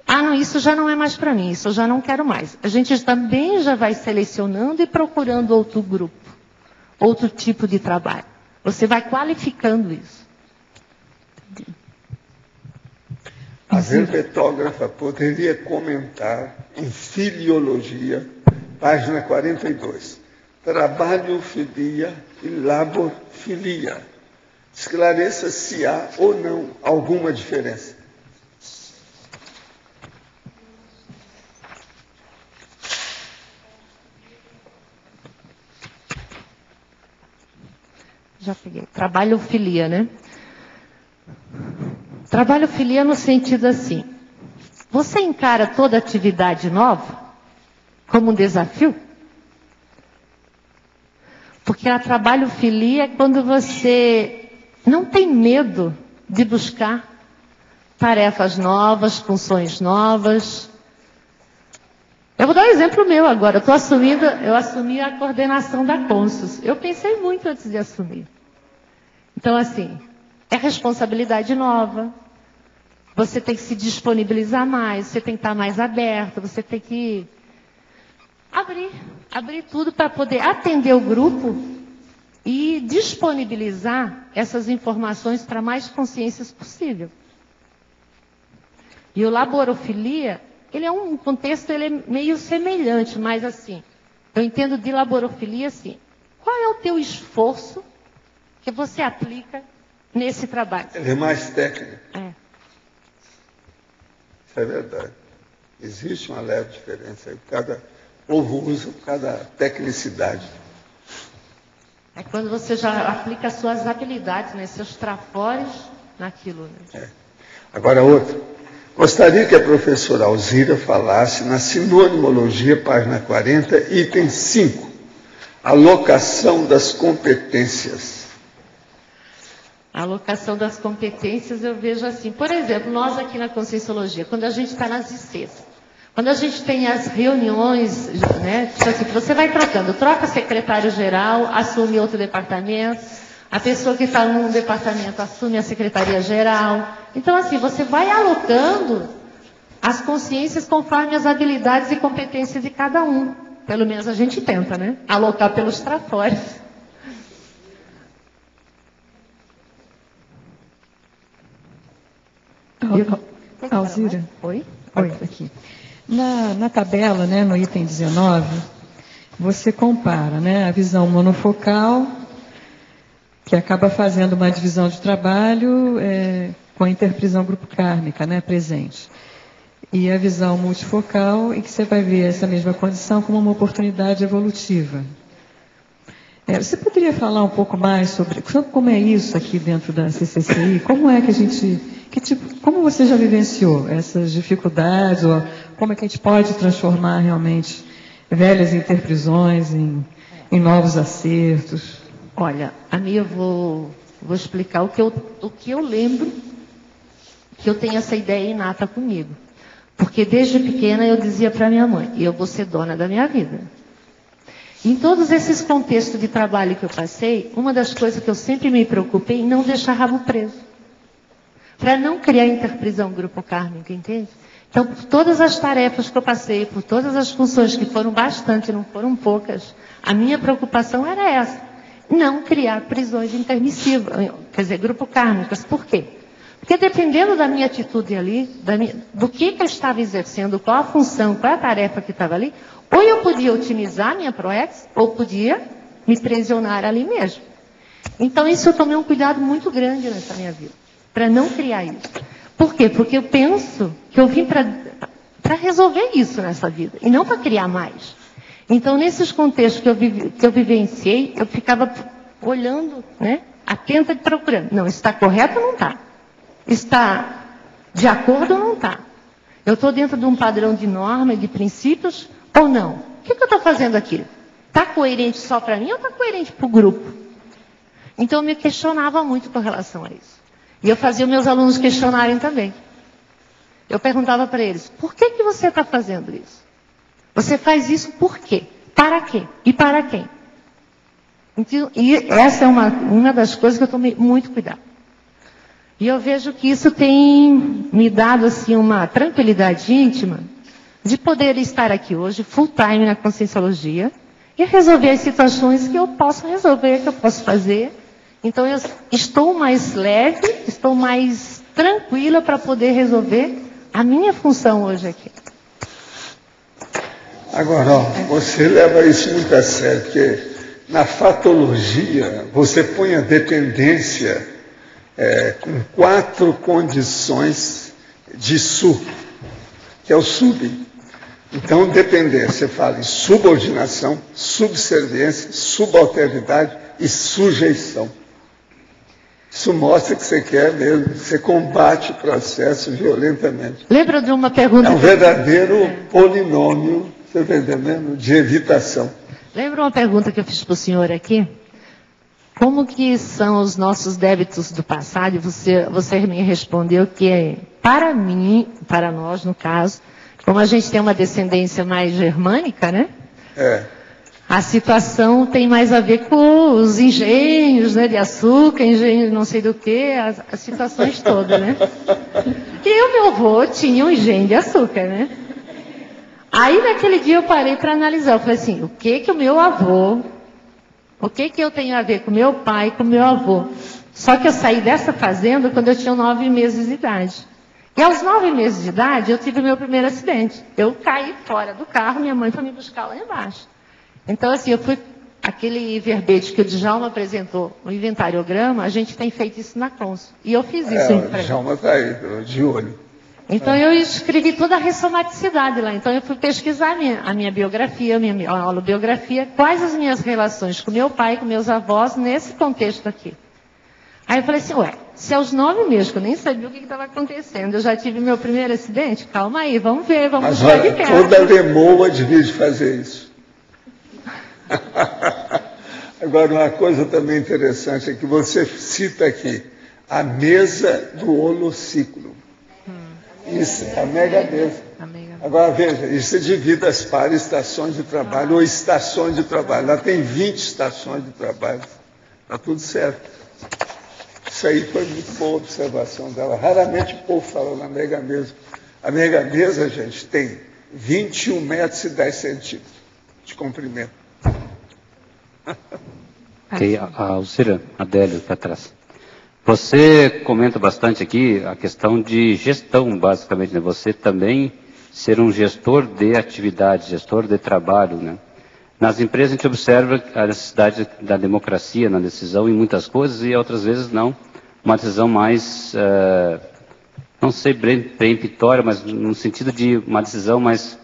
Ah, não, isso já não é mais para mim, isso eu já não quero mais. A gente também já vai selecionando e procurando outro grupo, outro tipo de trabalho. Você vai qualificando isso. A verbetógrafa poderia comentar em filiologia, página 42. Trabalho filia e labor filia. Esclareça se há ou não alguma diferença. Já peguei. Trabalho filia, né? Trabalho filia no sentido assim, você encara toda atividade nova como um desafio? Porque a trabalho filia é quando você não tem medo de buscar tarefas novas, funções novas. Eu vou dar um exemplo meu agora. Eu assumi a coordenação da Consus. Eu pensei muito antes de assumir. Então, assim, é responsabilidade nova. Você tem que se disponibilizar mais, você tem que estar mais aberto, você tem que abrir tudo para poder atender o grupo e disponibilizar essas informações para mais consciências possível. E o laborofilia, ele é um contexto, ele é meio semelhante, mas assim, eu entendo de laborofilia assim, qual é o teu esforço que você aplica nesse trabalho? Ele é mais técnico. É. Isso é verdade. Existe uma leve diferença aí. Cada povo usa cada tecnicidade. É quando você já aplica as suas habilidades, né, seus trafores naquilo. Né? É. Agora outra. Gostaria que a professora Alzira falasse na sinonimologia, página 40, item 5. Alocação das competências. A alocação das competências eu vejo assim. Por exemplo, nós aqui na Conscienciologia, quando a gente está nas ICs, quando a gente tem as reuniões, né, tipo assim, você vai trocando, troca secretário-geral, assume outro departamento, a pessoa que está num departamento assume a secretaria-geral. Então, assim, você vai alocando as consciências conforme as habilidades e competências de cada um. Pelo menos a gente tenta, né? Alocar pelos trafores. Alzira. Oi? Oi, aqui. Na tabela, né, no item 19, você compara, né, a visão monofocal, que acaba fazendo uma divisão de trabalho com a interprisão grupo kármica, né, presente. E a visão multifocal, em que você vai ver essa mesma condição como uma oportunidade evolutiva. Você poderia falar um pouco mais sobre como é isso aqui dentro da CCCI? Como é que a gente... como você já vivenciou essas dificuldades? Ou como é que a gente pode transformar realmente velhas interprisões em novos acertos? Olha, a minha eu vou explicar o que eu lembro, que eu tenho essa ideia inata comigo. Porque desde pequena eu dizia para minha mãe, eu vou ser dona da minha vida. Em todos esses contextos de trabalho que eu passei, uma das coisas que eu sempre me preocupei em não deixar rabo preso. Para não criar interprisão grupo kármico, entende? Então, por todas as tarefas que eu passei, por todas as funções que foram bastante, não foram poucas, a minha preocupação era essa. Não criar prisões intermissivas, quer dizer, grupo kármicas. Por quê? Porque dependendo da minha atitude ali, do que eu estava exercendo, qual a função, qual a tarefa que estava ali, ou eu podia otimizar a minha ProEx, ou podia me prisionar ali mesmo. Então, isso eu tomei um cuidado muito grande nessa minha vida, para não criar isso. Por quê? Porque eu penso que eu vim para resolver isso nessa vida, e não para criar mais. Então, nesses contextos que eu vivenciei, eu ficava olhando, né, atenta e procurando. Não, está correto ou não está? Está de acordo ou não está? Eu estou dentro de um padrão de norma e de princípios ou não? O que eu estou fazendo aqui? Está coerente só para mim ou está coerente para o grupo? Então, eu me questionava muito com relação a isso. E eu fazia os meus alunos questionarem também. Eu perguntava para eles, por que você está fazendo isso? Você faz isso por quê? Para quê? E para quem? Então, e essa é uma das coisas que eu tomei muito cuidado. E eu vejo que isso tem me dado assim, uma tranquilidade íntima de poder estar aqui hoje, full time na Conscienciologia, e resolver as situações que eu posso resolver, que eu posso fazer. Então, eu estou mais leve, estou mais tranquila para poder resolver a minha função hoje aqui. Agora, ó, você leva isso muito a sério, porque na fatologia você põe a dependência com 4 condições de que é o sub. Então, dependência, você fala em subordinação, subserviência, subalternidade e sujeição. Isso mostra que você quer mesmo, você combate o processo violentamente. Lembra de uma pergunta? É um verdadeiro polinômio, você está entendendo? De evitação. Lembra uma pergunta que eu fiz para o senhor aqui? Como que são os nossos débitos do passado? E você me respondeu que, para mim, para nós, no caso, como a gente tem uma descendência mais germânica, né? A situação tem mais a ver com os engenhos, né, de açúcar, engenho não sei do que, as situações todas, né? E o meu avô tinha um engenho de açúcar, né? Aí, naquele dia, eu parei para analisar. Eu falei assim, o que o meu avô... O que eu tenho a ver com meu pai e com meu avô? Só que eu saí dessa fazenda quando eu tinha 9 meses de idade. E aos 9 meses de idade, eu tive o meu primeiro acidente. Eu caí fora do carro, minha mãe foi me buscar lá embaixo. Então, assim, eu fui... Aquele verbete que o Djalma apresentou, o inventariograma, a gente tem feito isso na Consul. E eu fiz isso. O Djalma está aí, de olho. Então, eu escrevi toda a ressomaticidade lá. Então, eu fui pesquisar a minha biografia, a minha autobiografia, quais as minhas relações com meu pai, com meus avós, nesse contexto aqui. Aí eu falei assim, se aos 9 meses, que eu nem sabia o que estava acontecendo, eu já tive meu primeiro acidente, calma aí, vamos ver, vamos buscar de perto. Toda lemoa devia de fazer isso. Agora, uma coisa também interessante é que você cita aqui a mesa do holociclo. Isso, a mega mesa. Agora, veja, isso é devido às estações de trabalho ou estações de trabalho. Lá tem 20 estações de trabalho. Está tudo certo. Isso aí foi muito boa observação dela. Raramente o povo fala na mega mesa. A mega mesa, gente, tem 21 metros e 10 centímetros de comprimento. Ok, a Alcira, Adélio, para trás. Você comenta bastante aqui a questão de gestão, basicamente, né? Você também ser um gestor de atividade, gestor de trabalho, né? Nas empresas a gente observa a necessidade da democracia na decisão em muitas coisas e outras vezes não. Uma decisão mais, não sei peremptória, mas no sentido de uma decisão mais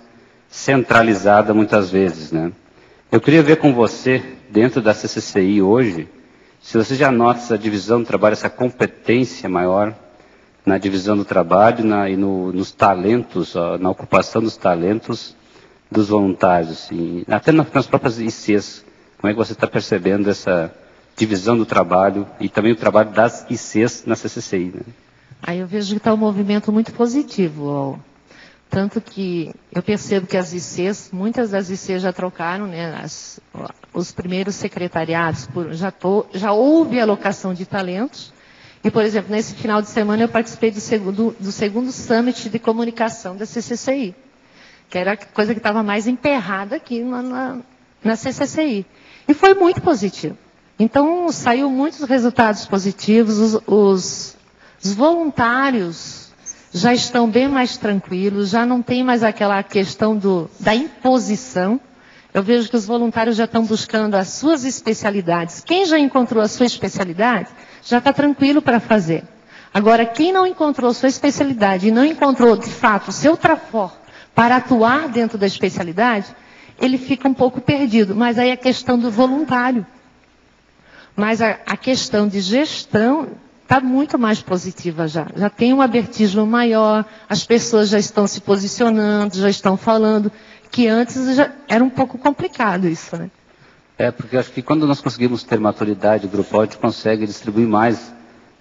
centralizada muitas vezes, né? Eu queria ver com você, dentro da CCCI hoje, se você já nota essa divisão do trabalho, essa competência maior na divisão do trabalho e nos talentos, na ocupação dos talentos dos voluntários, assim, até nas próprias ICs. Como é que você está percebendo essa divisão do trabalho e também o trabalho das ICs na CCCI? Né? Aí eu vejo que está um movimento muito positivo. Tanto que eu percebo que as ICs, muitas das ICs já trocaram, né, os primeiros secretariados, já houve alocação de talentos. E, por exemplo, nesse final de semana eu participei do segundo Summit de Comunicação da CCCI, que era a coisa que estava mais emperrada aqui na CCCI. E foi muito positivo. Então, saiu muitos resultados positivos, os voluntários já estão bem mais tranquilos, já não tem mais aquela questão da imposição. Eu vejo que os voluntários já estão buscando as suas especialidades. Quem já encontrou a sua especialidade, já está tranquilo para fazer. Agora, quem não encontrou a sua especialidade e não encontrou, de fato, o seu trafor para atuar dentro da especialidade, ele fica um pouco perdido. Mas aí é questão do voluntário. Mas a questão de gestão está muito mais positiva já. Já tem um abertismo maior, as pessoas já estão se posicionando, já estão falando, que antes já era um pouco complicado isso, né? Porque acho que quando nós conseguimos ter maturidade grupal, a gente consegue distribuir mais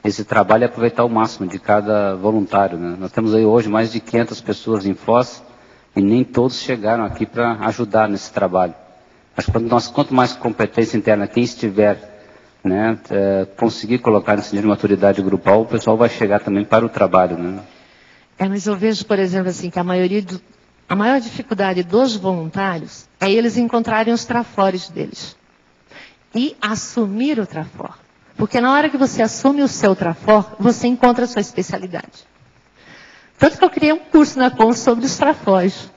esse trabalho e aproveitar o máximo de cada voluntário, né? Nós temos aí hoje mais de 500 pessoas em Foz e nem todos chegaram aqui para ajudar nesse trabalho. Acho que quanto mais competência interna, quem estiver, né, conseguir colocar nesse nível de maturidade grupal, o pessoal vai chegar também para o trabalho, né? Mas eu vejo, por exemplo, assim, que a maior dificuldade dos voluntários é eles encontrarem os trafores deles. E assumir o trafor. Porque na hora que você assume o seu trafor, você encontra a sua especialidade. Tanto que eu criei um curso na CONS sobre os trafores.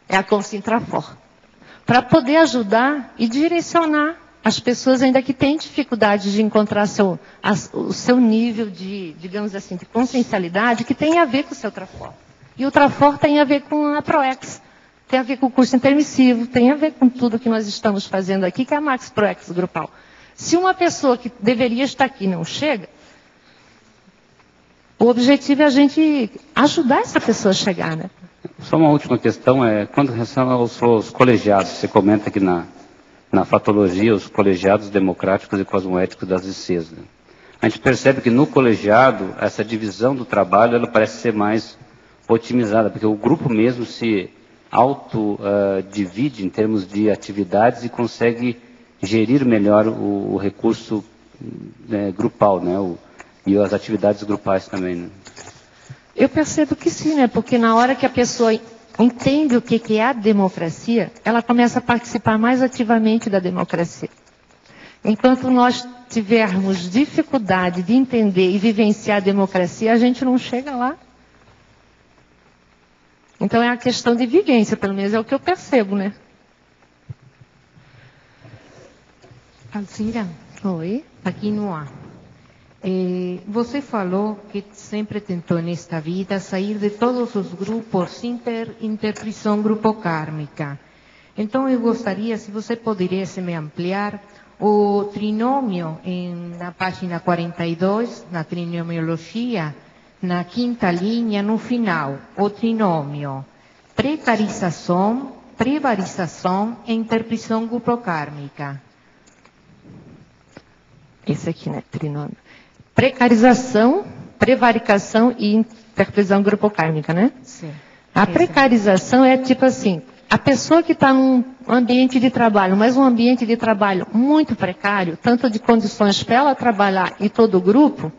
É a CONS em Trafor. Para poder ajudar e direcionar as pessoas ainda que têm dificuldade de encontrar o seu nível de, digamos assim, de consciencialidade que tem a ver com o seu trafor. E o trafor tem a ver com a ProEx, tem a ver com o curso intermissivo, tem a ver com tudo que nós estamos fazendo aqui, que é a Max ProEx grupal. Se uma pessoa que deveria estar aqui não chega, o objetivo é a gente ajudar essa pessoa a chegar, né? Só uma última questão, quando relação aos colegiados, você comenta aqui na fatologia, os colegiados democráticos e cosmoéticos das ICs. Né? A gente percebe que no colegiado, essa divisão do trabalho, ela parece ser mais otimizada, porque o grupo mesmo se divide em termos de atividades e consegue gerir melhor o recurso grupal, né? E as atividades grupais também. Né? Eu percebo que sim, né? Porque na hora que a pessoa entende o que é a democracia, ela começa a participar mais ativamente da democracia. Enquanto nós tivermos dificuldade de entender e vivenciar a democracia, a gente não chega lá. Então é a questão de vivência, pelo menos é o que eu percebo, né? Alcira, oi, aqui no ar. Você falou que sempre tentou nesta vida sair de todos os grupos sem ter interpretação grupocármica. Então eu gostaria, se você pudesse me ampliar, o trinômio na página 42, na trinomiologia, na quinta linha, no final, o trinômio precarização, prevarização e interpretação grupocármica. Esse aqui, né? Trinômio. Precarização, prevaricação e interpretação grupocármica, né? Sim. A precarização é tipo assim, a pessoa que está num ambiente de trabalho, mas um ambiente de trabalho muito precário, tanto de condições para ela trabalhar e todo o grupo,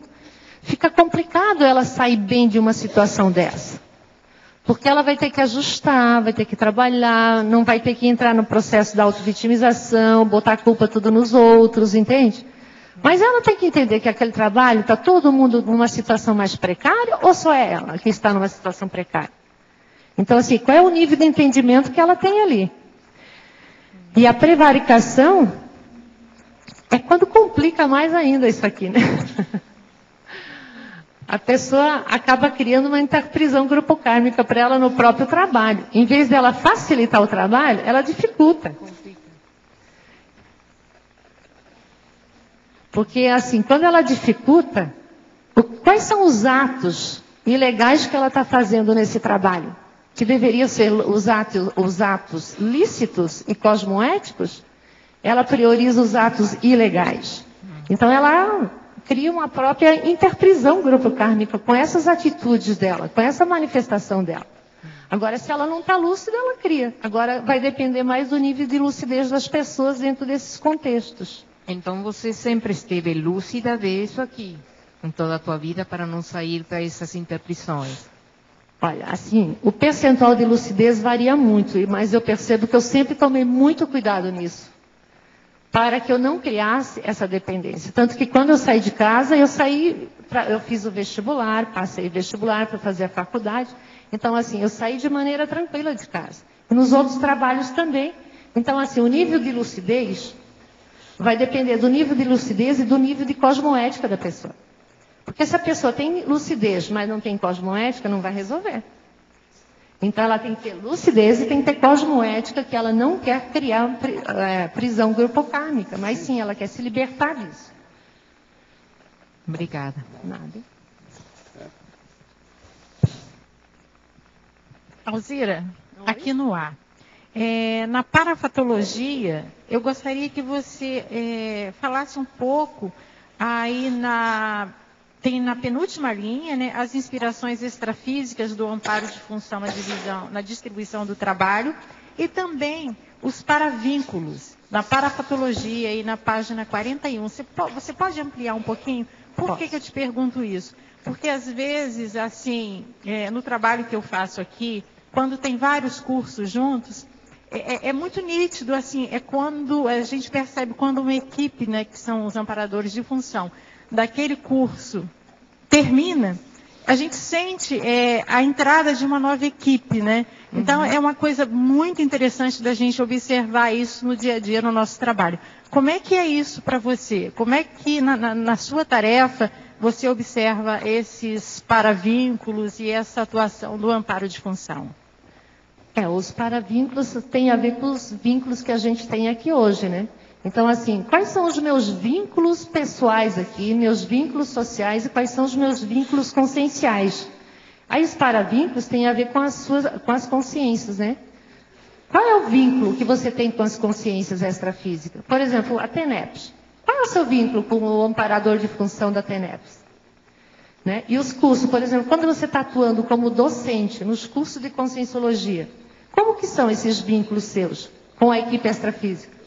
fica complicado ela sair bem de uma situação dessa. Porque ela vai ter que ajustar, vai ter que trabalhar, não vai ter que entrar no processo da autovitimização, botar a culpa tudo nos outros, entende? Mas ela tem que entender que aquele trabalho, está todo mundo numa situação mais precária ou só é ela que está numa situação precária? Então, assim, qual é o nível de entendimento que ela tem ali? E a prevaricação é quando complica mais ainda isso aqui, né? A pessoa acaba criando uma interprisão grupocármica para ela no próprio trabalho. Em vez dela facilitar o trabalho, ela dificulta. Porque, assim, quando ela dificulta, quais são os atos ilegais que ela está fazendo nesse trabalho? Que deveriam ser os atos lícitos e cosmoéticos, ela prioriza os atos ilegais. Então, ela cria uma própria interprisão grupo kármica com essas atitudes dela, com essa manifestação dela. Agora, se ela não está lúcida, ela cria. Agora, vai depender mais do nível de lucidez das pessoas dentro desses contextos. Então, você sempre esteve lúcida disso aqui, em toda a tua vida, para não sair dessas interpretações? Olha, assim, o percentual de lucidez varia muito, mas eu percebo que eu sempre tomei muito cuidado nisso, para que eu não criasse essa dependência. Tanto que quando eu saí de casa, eu fiz o vestibular, passei o vestibular para fazer a faculdade. Então, assim, eu saí de maneira tranquila de casa. E nos outros trabalhos também. Então, assim, o nível de lucidez vai depender do nível de lucidez e do nível de cosmoética da pessoa. Porque se a pessoa tem lucidez, mas não tem cosmoética, não vai resolver. Então, ela tem que ter lucidez e tem que ter cosmoética, que ela não quer criar prisão grupocármica, mas sim, ela quer se libertar disso. Obrigada. Nada. Alzira, aqui no ar. Na parafatologia, eu gostaria que você falasse um pouco aí tem na penúltima linha, né, as inspirações extrafísicas do amparo de função na distribuição do trabalho e também os paravínculos na parafatologia e na página 41. Você pode ampliar um pouquinho? Por que eu te pergunto isso? Porque às vezes, assim, no trabalho que eu faço aqui, quando tem vários cursos juntos, é muito nítido, assim, é quando a gente percebe quando uma equipe, né, que são os amparadores de função, daquele curso termina, a gente sente a entrada de uma nova equipe, né? Então, é uma coisa muito interessante da gente observar isso no dia a dia no nosso trabalho. Como é que é isso para você? Como é que, na sua tarefa, você observa esses paravínculos e essa atuação do amparo de função? Os paravínculos têm a ver com os vínculos que a gente tem aqui hoje, né? Então, assim, quais são os meus vínculos pessoais aqui, meus vínculos sociais e quais são os meus vínculos conscienciais? Aí os paravínculos têm a ver com as consciências, né? Qual é o vínculo que você tem com as consciências extrafísicas? Por exemplo, a TENEPS. Qual é o seu vínculo com o amparador de função da TENEPS? Né? E os cursos, por exemplo, quando você está atuando como docente nos cursos de conscienciologia, como que são esses vínculos seus com a equipe extrafísica?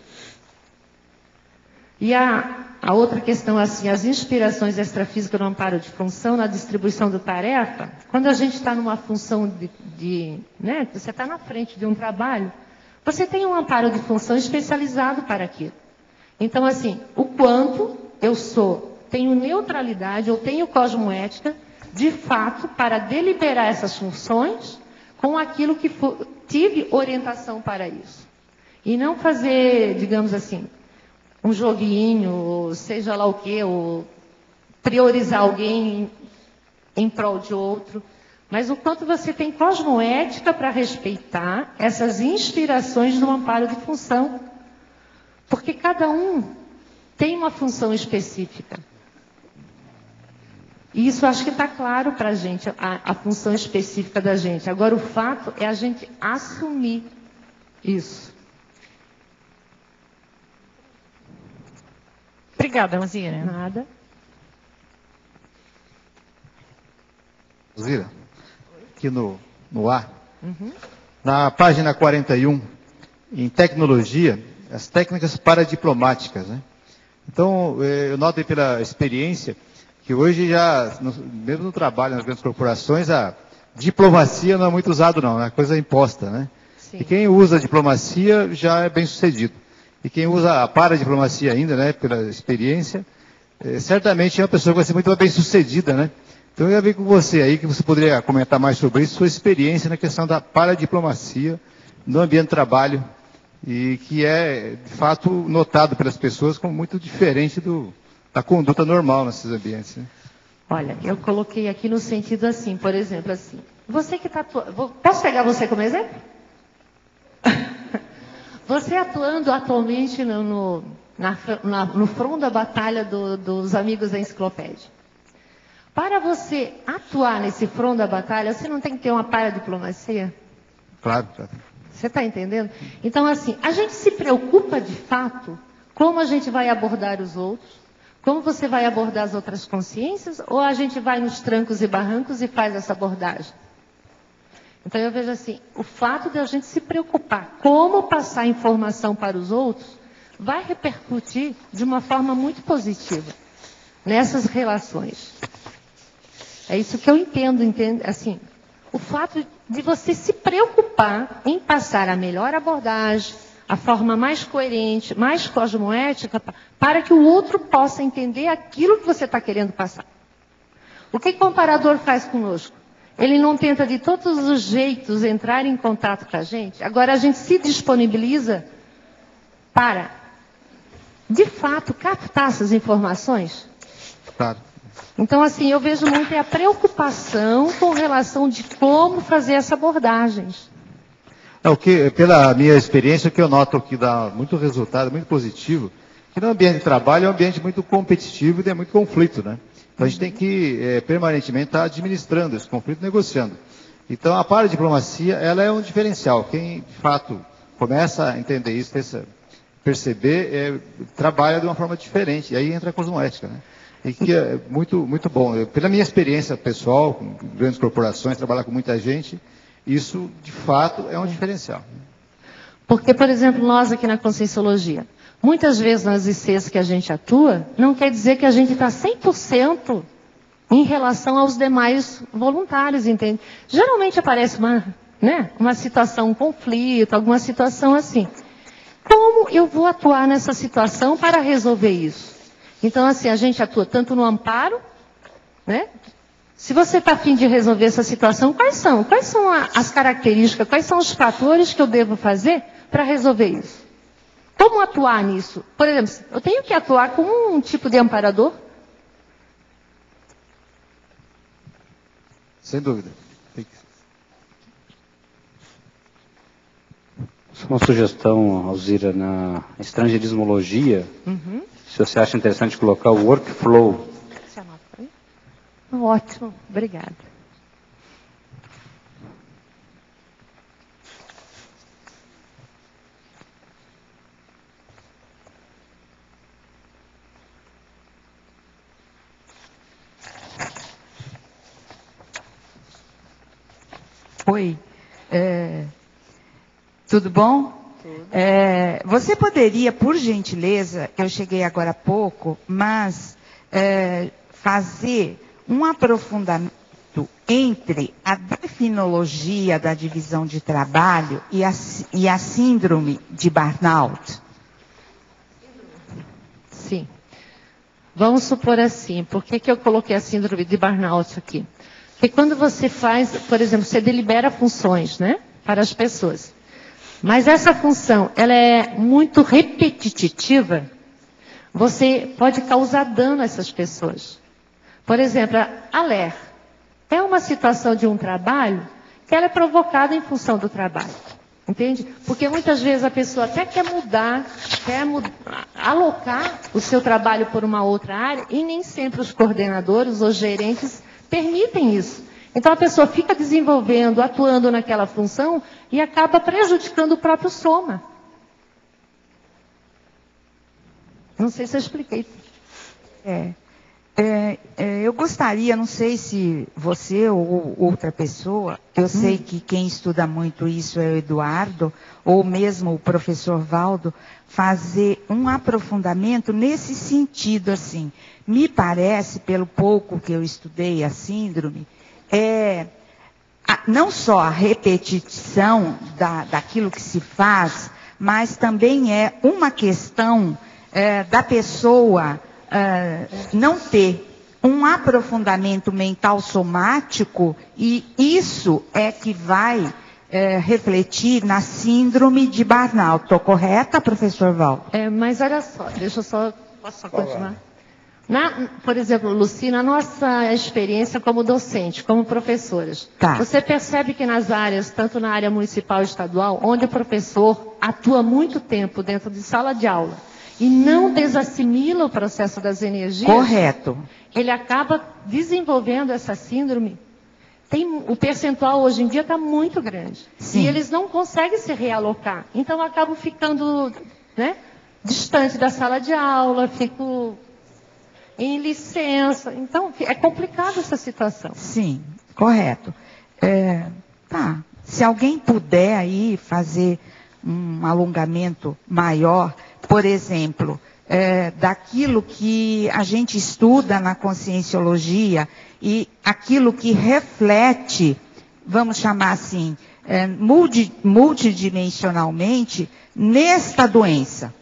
E a outra questão, assim, as inspirações extrafísicas no amparo de função, na distribuição da tarefa, quando a gente está numa função né, você está na frente de um trabalho, você tem um amparo de função especializado para aquilo. Então, assim, o quanto eu tenho neutralidade, eu tenho cosmoética, de fato, para deliberar essas funções com aquilo que tive orientação para isso. E não fazer, digamos assim, um joguinho, ou seja lá o quê, ou priorizar alguém em prol de outro. Mas o quanto você tem cosmoética para respeitar essas inspirações no amparo de função. Porque cada um tem uma função específica. E isso acho que está claro para a gente, a função específica da gente. Agora, o fato é a gente assumir isso. Obrigada, Alzira. Nada. Alzira, aqui no ar, na página 41, em tecnologia, as técnicas paradiplomáticas, né? Então, eu noto pela experiência que hoje já, mesmo no trabalho nas grandes corporações, a diplomacia não é muito usada não, é coisa imposta, né? Sim. E quem usa a diplomacia já é bem sucedido. E quem usa a paradiplomacia ainda, né, pela experiência, certamente é uma pessoa que vai ser muito bem sucedida, né? Então eu ia ver com você aí, que você poderia comentar mais sobre isso, sua experiência na questão da paradiplomacia no ambiente de trabalho, e que é, de fato, notado pelas pessoas como muito diferente da conduta normal nesses ambientes, né? Olha, eu coloquei aqui no sentido assim, por exemplo, assim, você que está atuando, posso pegar você como exemplo? Você atuando atualmente no front da batalha dos amigos da enciclopédia. Para você atuar nesse front da batalha, você não tem que ter uma paradiplomacia? Claro. Você está entendendo? Então, assim, a gente se preocupa de fato como a gente vai abordar os outros, como você vai abordar as outras consciências, ou a gente vai nos trancos e barrancos e faz essa abordagem? Então, eu vejo assim, o fato de a gente se preocupar como passar informação para os outros vai repercutir de uma forma muito positiva nessas relações. É isso que eu entendo, assim, o fato de você se preocupar em passar a melhor abordagem, a forma mais coerente, mais cosmoética, para que o outro possa entender aquilo que você está querendo passar. O que o comparador faz conosco? Ele não tenta de todos os jeitos entrar em contato com a gente. Agora a gente se disponibiliza para, de fato, captar essas informações. Claro. Então, assim, eu vejo muito a preocupação com relação de como fazer essa abordagem. Pela minha experiência, o que eu noto que dá muito resultado, muito positivo, que no ambiente de trabalho é um ambiente muito competitivo e tem muito conflito, né? Então a gente tem que permanentemente estar administrando esse conflito, negociando. Então a paradiplomacia, ela é um diferencial. Quem de fato começa a entender isso, perceber, trabalha de uma forma diferente. E aí entra a cosmoética, né? E que é muito, muito bom. Pela minha experiência pessoal, com grandes corporações, trabalhar com muita gente, isso de fato é um diferencial. Porque, por exemplo, nós aqui na Conscienciologia, muitas vezes nas ICs que a gente atua, não quer dizer que a gente está 100% em relação aos demais voluntários, entende? Geralmente aparece uma situação, um conflito, alguma situação assim. Como eu vou atuar nessa situação para resolver isso? Então, assim, a gente atua tanto no amparo, né? Se você está a fim de resolver essa situação, quais são as características, quais são os fatores que eu devo fazer para resolver isso? Como atuar nisso? Por exemplo, eu tenho que atuar como um tipo de amparador? Sem dúvida. Uma sugestão, Alzira, na estrangeirismologia, se você acha interessante colocar o workflow. Ótimo, obrigada. Oi, tudo bom? Tudo. Você poderia, por gentileza, eu cheguei agora há pouco, mas fazer um aprofundamento entre a definologia da divisão de trabalho e a síndrome de burnout? Sim. Vamos supor assim, por que eu coloquei a síndrome de burnout aqui? Porque quando você faz, por exemplo, você delibera funções, né, para as pessoas. Mas essa função, ela é muito repetitiva, você pode causar dano a essas pessoas. Por exemplo, a LER é uma situação de um trabalho que ela é provocada em função do trabalho. Entende? Porque muitas vezes a pessoa até quer alocar o seu trabalho por uma outra área e nem sempre os coordenadores ou gerentes permitem isso. Então a pessoa fica desenvolvendo, atuando naquela função e acaba prejudicando o próprio soma. Não sei se eu expliquei. Eu gostaria, não sei se você ou outra pessoa, eu sei que quem estuda muito isso é o Eduardo, ou mesmo o professor Valdo, fazer um aprofundamento nesse sentido, assim. Me parece, pelo pouco que eu estudei a síndrome, não só a repetição daquilo que se faz, mas também é uma questão da pessoa não ter um aprofundamento mental somático, e isso é que vai refletir na síndrome de burnout. Estou correta, professor Val? Mas olha só, posso continuar? Por exemplo, Luci, na nossa experiência como docente, como professoras, você percebe que nas áreas, tanto na área municipal e estadual, onde o professor atua muito tempo dentro de sala de aula, e não desassimila o processo das energias, correto, ele acaba desenvolvendo essa síndrome. O percentual hoje em dia está muito grande. Sim. E eles não conseguem se realocar. Então acabam ficando, né, distante da sala de aula, ficam em licença. Então é complicada essa situação. Sim, correto. Tá. Se alguém puder aí fazer um alongamento maior, por exemplo, daquilo que a gente estuda na conscienciologia e aquilo que reflete, vamos chamar assim, multidimensionalmente, nesta doença.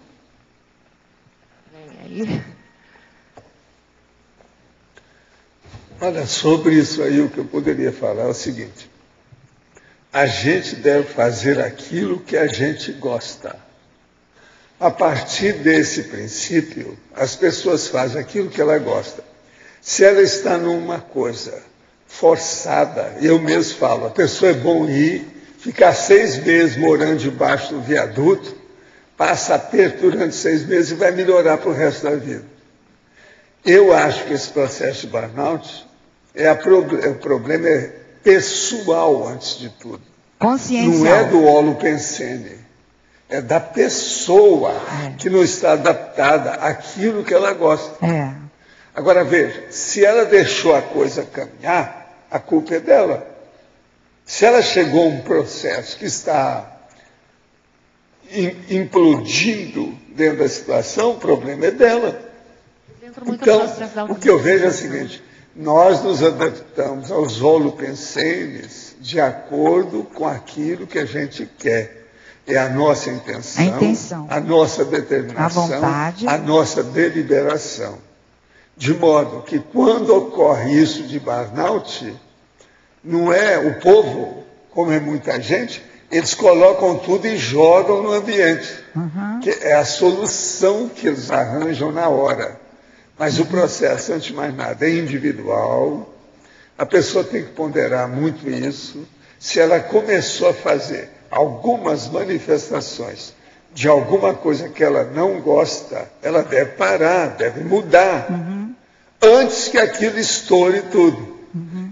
Olha, sobre isso aí, o que eu poderia falar é o seguinte: a gente deve fazer aquilo que a gente gosta. A partir desse princípio, as pessoas fazem aquilo que ela gosta. Se ela está numa coisa forçada, eu mesmo falo, a pessoa é bom ir, ficar 6 meses morando debaixo do viaduto, passa aperto durante 6 meses e vai melhorar para o resto da vida. Eu acho que esse processo de burnout, o problema é pessoal antes de tudo. Consciencial. Não é do holopensene. É da pessoa que não está adaptada àquilo que ela gosta. Agora veja, se ela deixou a coisa caminhar, a culpa é dela. Se ela chegou a um processo que está implodindo dentro da situação, o problema é dela. Então, o que eu vejo é o seguinte: nós nos adaptamos aos holopensenes de acordo com aquilo que a gente quer. É a nossa intenção, a nossa determinação, a vontade, a nossa deliberação. De modo que quando ocorre isso de burnout, não é o povo, como é muita gente, eles colocam tudo e jogam no ambiente. Que é a solução que eles arranjam na hora. Mas o processo, antes de mais nada, é individual. A pessoa tem que ponderar muito isso. Se ela começou a fazer algumas manifestações de alguma coisa que ela não gosta, ela deve parar, deve mudar, antes que aquilo estoure tudo.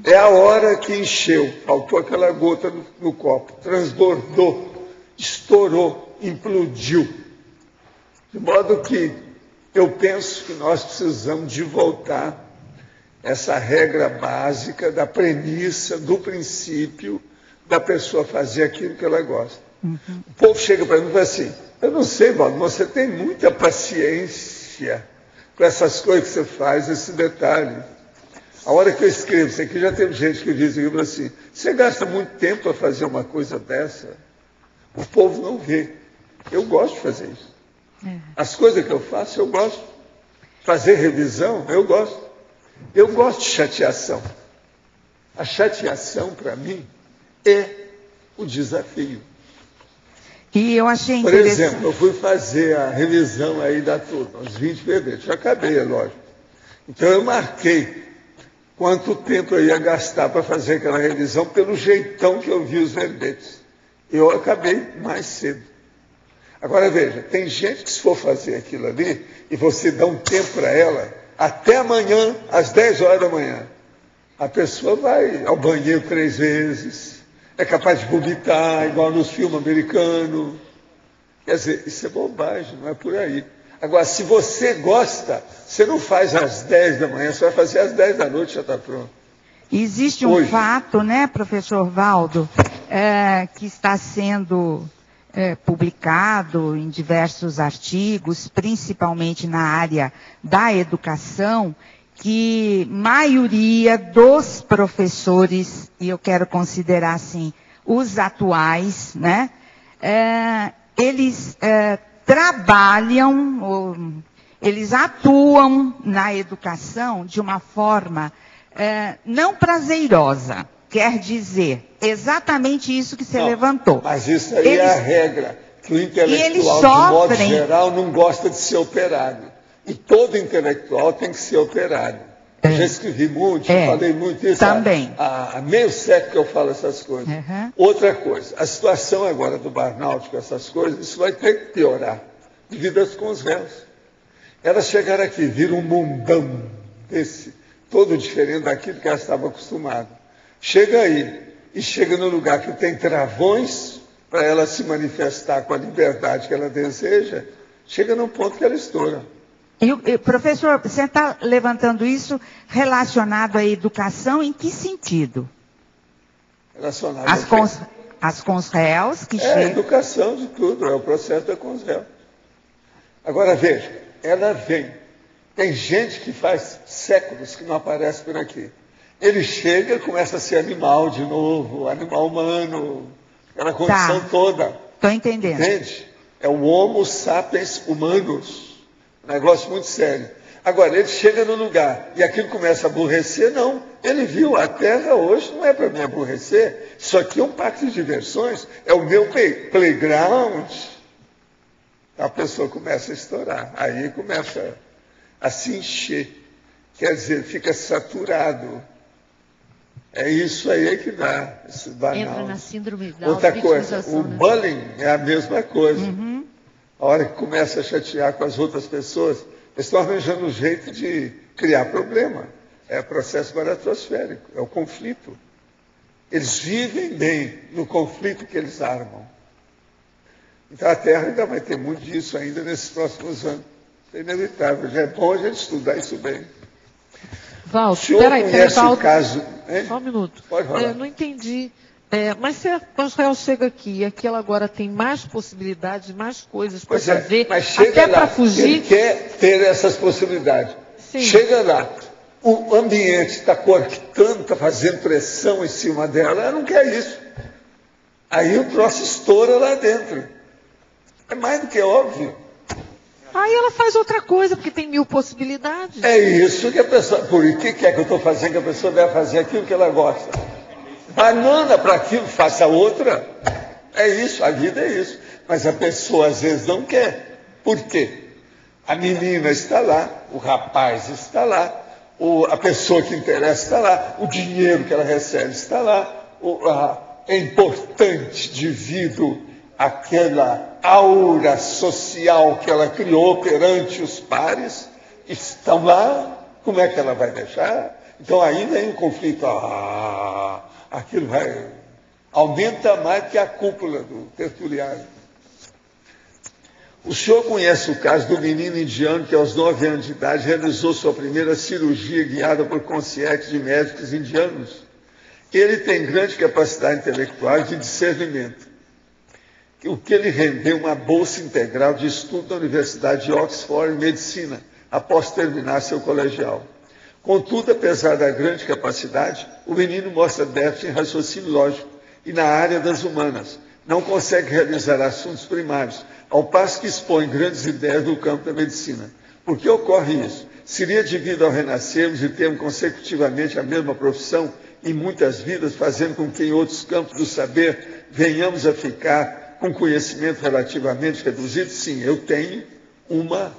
É a hora que encheu, faltou aquela gota no copo, transbordou, estourou, implodiu. De modo que eu penso que nós precisamos de voltar essa regra básica da premissa, do princípio, da pessoa fazer aquilo que ela gosta. O povo chega para mim e fala assim: eu não sei, Valdo, você tem muita paciência com essas coisas que você faz, esse detalhe. A hora que eu escrevo isso aqui, já teve gente que diz assim: você gasta muito tempo para fazer uma coisa dessa? O povo não vê. Eu gosto de fazer isso. As coisas que eu faço, eu gosto. Fazer revisão, eu gosto. Eu gosto de chateação. A chateação, para mim, é o desafio. E eu achei Por exemplo, eu fui fazer a revisão aí da turma, os 20 verbetes. Já acabei, é lógico. Então eu marquei quanto tempo eu ia gastar para fazer aquela revisão pelo jeitão que eu vi os verbetes. Eu acabei mais cedo. Agora veja, tem gente que se for fazer aquilo ali, e você dá um tempo para ela, até amanhã, às 10 horas da manhã, a pessoa vai ao banheiro 3 vezes, é capaz de vomitar, igual nos filmes americanos. Quer dizer, isso é bobagem, não é por aí. Agora, se você gosta, você não faz às 10 da manhã, você vai fazer às 10 da noite, já está pronto. Existe um fato, né, professor Valdo, que está sendo publicado em diversos artigos, principalmente na área da educação, que maioria dos professores, e eu quero considerar assim, os atuais, né, eles trabalham, eles atuam na educação de uma forma não prazerosa. Quer dizer, exatamente isso que você levantou. Mas isso aí é a regra, que o intelectual, de modo geral, não gosta de ser operário. E todo intelectual tem que ser operário. Eu já escrevi muito, falei muito isso. Também. Há meio século que eu falo essas coisas. Outra coisa, a situação agora do burnout com essas coisas, isso vai ter que piorar, devido com os réus. Elas chegaram aqui, viram um mundão desse, todo diferente daquilo que elas estavam acostumadas. Chega aí, e chega no lugar que tem travões para ela se manifestar com a liberdade que ela deseja, chega num ponto que ela estoura. E, professor, você está levantando isso relacionado à educação em que sentido? Relacionado às consréus que chegam. É a educação de tudo, é o processo da consréu. Agora veja, ela vem. Tem gente que faz séculos que não aparece por aqui. Ele chega e começa a ser animal de novo, animal humano, aquela condição toda. Estou entendendo. Entende? É o Homo sapiens humanus. Um negócio muito sério. Agora, ele chega no lugar e aquilo começa a aborrecer, não. Ele viu, a Terra hoje não é para me aborrecer. Isso aqui é um parque de diversões, é o meu playground. A pessoa começa a estourar, aí começa a se encher. Quer dizer, fica saturado. É isso aí que dá, esse banal. Entra na síndrome da outra coisa, o né? bullying é a mesma coisa. A hora que começa a chatear com as outras pessoas, eles estão arranjando um jeito de criar problema. É o processo baratrosférico, é o conflito. Eles vivem bem no conflito que eles armam. Então a Terra ainda vai ter muito disso ainda nesses próximos anos. É inevitável, já é bom a gente estudar isso bem. Valdo, peraí, Valdo, caso, só um minuto. Pode falar. Não entendi. Mas se a Consréu chega aqui e aqui ela agora tem mais possibilidades, mais coisas para fazer, mas chega até lá, para fugir. ele quer ter essas possibilidades. Sim. Chega lá, o ambiente está coartando, está fazendo pressão em cima dela, ela não quer isso. Aí o troço estoura lá dentro. É mais do que óbvio. Aí ela faz outra coisa, porque tem 1000 possibilidades. É isso que a pessoa... Por que é que eu estou fazendo que a pessoa deve fazer aquilo que ela gosta? Banana para aquilo, faça outra. É isso, a vida é isso. Mas a pessoa às vezes não quer. Por quê? A menina está lá, o rapaz está lá, a pessoa que interessa está lá, o dinheiro que ela recebe está lá, é importante devido àquela aura social que ela criou perante os pares, estão lá, como é que ela vai deixar? Então aí vem o conflito, aquilo aumenta mais que a cúpula do tertuliário. O senhor conhece o caso do menino indiano que aos 9 anos de idade realizou sua primeira cirurgia guiada por concierge de médicos indianos? Ele tem grande capacidade intelectual e de discernimento, o que lhe rendeu uma bolsa integral de estudo na Universidade de Oxford em Medicina, após terminar seu colegial. Contudo, apesar da grande capacidade, o menino mostra déficit em raciocínio lógico e na área das humanas. Não consegue realizar assuntos primários, ao passo que expõe grandes ideias no campo da medicina. Por que ocorre isso? Seria devido ao renascermos e termos consecutivamente a mesma profissão em muitas vidas, fazendo com que em outros campos do saber venhamos a ficar com conhecimento relativamente reduzido? Sim, eu tenho uma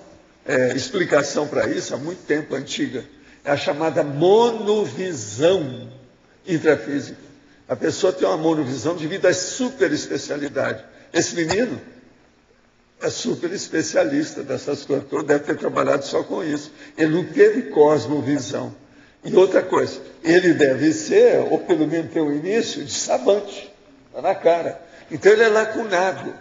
explicação para isso há muito tempo, antiga. É a chamada monovisão intrafísica. A pessoa tem uma monovisão devido à superespecialidade. Esse menino é super especialista dessas coisas, deve ter trabalhado só com isso. Ele não teve cosmovisão. E outra coisa, ele deve ser, ou pelo menos ter um início, de savante, está na cara. Então ele é lacunado.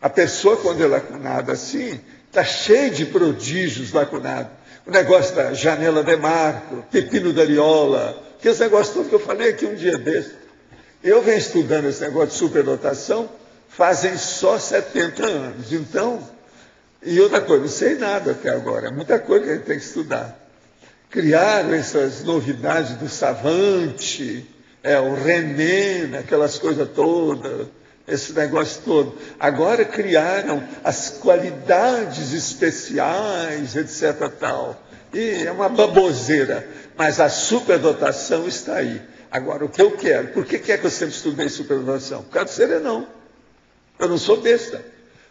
A pessoa, quando é lacunada assim, está cheia de prodígios lacunados. O negócio da janela de Marco, pepino da Ariola, que esse negócio todo que eu falei aqui um dia desse. Eu venho estudando esse negócio de superdotação, fazem só 70 anos. Então, e outra coisa, não sei nada até agora, é muita coisa que a gente tem que estudar. Criaram essas novidades do savante, o René, aquelas coisas todas, esse negócio todo. Agora criaram as qualidades especiais, etc. tal. E é uma baboseira, mas a superdotação está aí. Agora, o que eu quero, por que é que eu sempre estudei superdotação? Por causa do serenão. Eu não sou besta.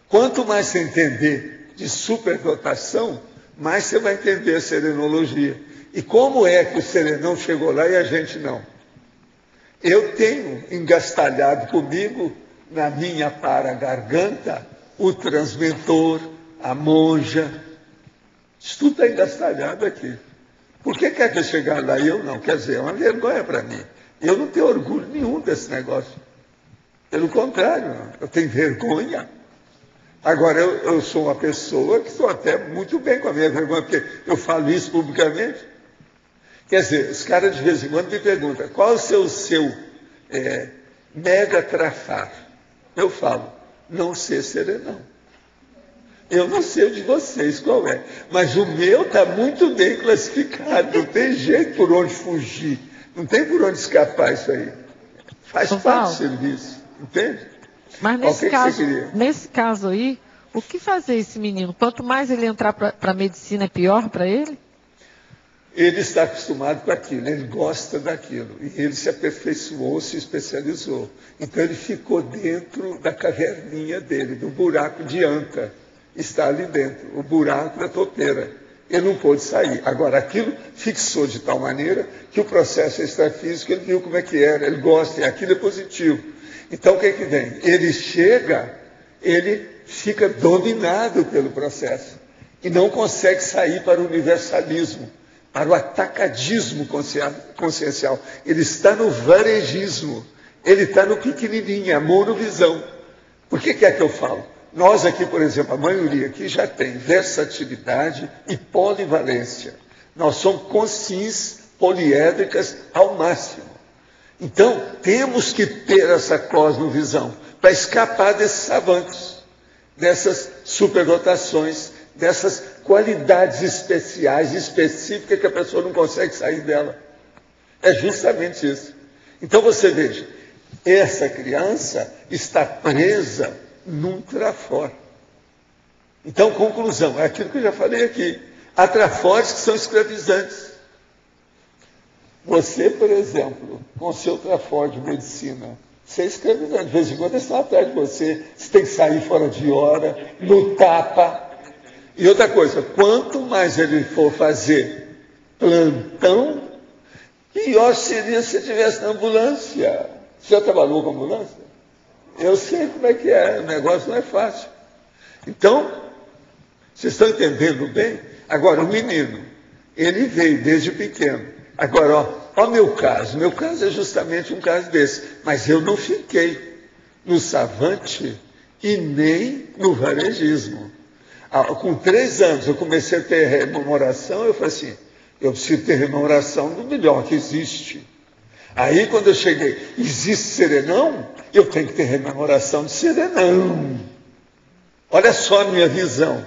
Quanto mais você entender de superdotação, mais você vai entender a serenologia. E como é que o serenão chegou lá e a gente não? Eu tenho engastalhado comigo, na minha para-garganta, o transmentor, a monja, Isso tudo está engastalhado aqui. Por que quer que eu chegar lá e eu não? Quer dizer, é uma vergonha para mim. Eu não tenho orgulho nenhum desse negócio. Pelo contrário, eu tenho vergonha. Agora, eu sou uma pessoa que estou até muito bem com a minha vergonha, porque eu falo isso publicamente. Quer dizer, os caras de vez em quando me perguntam, qual é o seu mega trafar? Eu falo, não ser serenão. Eu não sei o de vocês qual é, mas o meu está muito bem classificado, não tem jeito por onde fugir, não tem por onde escapar isso aí. Faz parte do serviço, entende? Mas nesse caso aí, o que fazer esse menino? Quanto mais ele entrar para a medicina, é pior para ele? Ele está acostumado com aquilo, ele gosta daquilo, e ele se aperfeiçoou, se especializou. Então ele ficou dentro da caverninha dele, do buraco de anta. Está ali dentro, o buraco da topeira. Ele não pôde sair. Agora, aquilo fixou de tal maneira que o processo extrafísico, ele viu como é que era, ele gosta, e aquilo é positivo. Então, o que é que vem? Ele chega, ele fica dominado pelo processo e não consegue sair para o universalismo, para o atacadismo consciencial. Ele está no varejismo, ele está no pequenininho, a monovisão. Por que é que eu falo? Nós aqui, por exemplo, a maioria aqui já tem versatilidade e polivalência. Nós somos consciências poliédricas ao máximo. Então, temos que ter essa cosmovisão para escapar desses avanços, dessas superdotações, dessas qualidades especiais, específicas que a pessoa não consegue sair dela. É justamente isso. Então, você veja, essa criança está presa num trafor. Então, conclusão, é aquilo que eu já falei aqui. Há trafores que são escravizantes. Você, por exemplo, com o seu trafor de medicina, você é escravizante. De vez em quando eles estão atrás de você. Você tem que sair fora de hora, no tapa. E outra coisa, quanto mais ele for fazer plantão, pior seria se ele estivesse na ambulância. Você já trabalhou com ambulância? Eu sei como é que é, o negócio não é fácil. Então, vocês estão entendendo bem? Agora, o menino, ele veio desde pequeno. Agora, ó meu caso é justamente um caso desse. Mas eu não fiquei no savante e nem no varejismo. Com 3 anos eu comecei a ter rememoração, eu falei assim, eu preciso ter rememoração do melhor que existe. Aí, quando eu cheguei, existe serenão? Eu tenho que ter rememoração de serenão. Olha só a minha visão.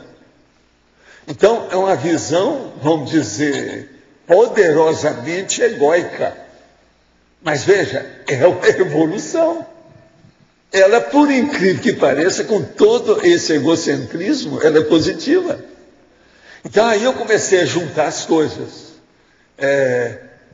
Então, é uma visão, vamos dizer, poderosamente egóica. Mas veja, é uma evolução. Ela, por incrível que pareça, com todo esse egocentrismo, ela é positiva. Então, aí eu comecei a juntar as coisas.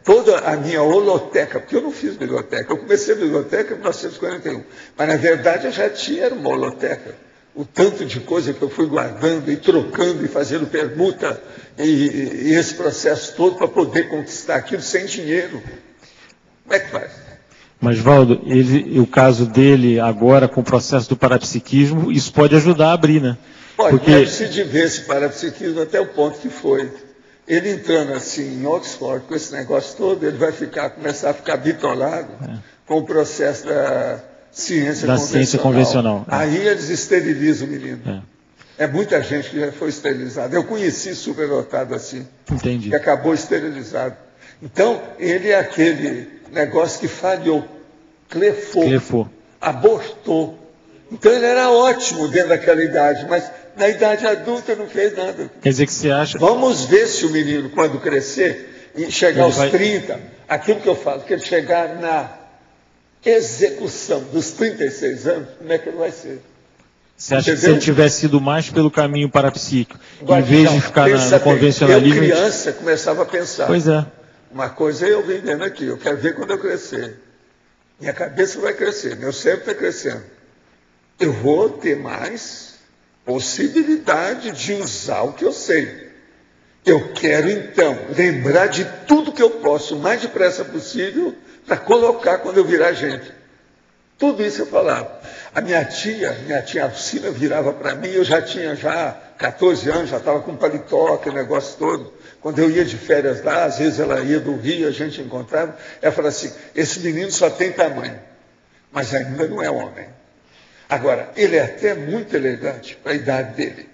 Toda a minha holoteca, porque eu não fiz biblioteca, eu comecei a biblioteca em 1941, mas na verdade eu já tinha uma holoteca. O tanto de coisa que eu fui guardando e trocando e fazendo permuta e esse processo todo para poder conquistar aquilo sem dinheiro. Como é que faz? Mas, Valdo, o caso dele agora com o processo do parapsiquismo, isso pode ajudar a abrir, né? Pode, deve-se de ver esse parapsiquismo até o ponto que foi. Ele entrando assim em Oxford, com esse negócio todo, ele vai começar a ficar bitolado com o processo da ciência convencional. Aí eles esterilizam o menino. É muita gente que já foi esterilizada. Eu conheci superdotado assim. Entendi. Que acabou esterilizado. Então, ele é aquele negócio que falhou, clefou, abortou. Então ele era ótimo dentro daquela idade, mas na idade adulta não fez nada. Quer dizer que você acha... Vamos ver se o menino, quando crescer, e chegar aos 30, aquilo que eu falo, que ele chegar na execução dos 36 anos, como é que ele vai ser? Você acha que se ele tivesse ido mais pelo caminho parapsíquico, em vez de ficar no convencionalismo... Eu, criança, começava a pensar. Pois é. Uma coisa eu vim vendo aqui, eu quero ver quando eu crescer. Minha cabeça vai crescer, meu cérebro está crescendo. Eu vou ter mais possibilidade de usar o que eu sei. Eu quero, então, lembrar de tudo que eu posso, o mais depressa possível, para colocar quando eu virar gente. Tudo isso eu falava. A minha tia Alcina virava para mim, eu já tinha 14 anos, já estava com paletó, aquele negócio todo. Quando eu ia de férias lá, às vezes ela ia do Rio, a gente encontrava, ela falava assim, esse menino só tem tamanho, mas ainda não é homem. Agora, ele é até muito elegante para a idade dele.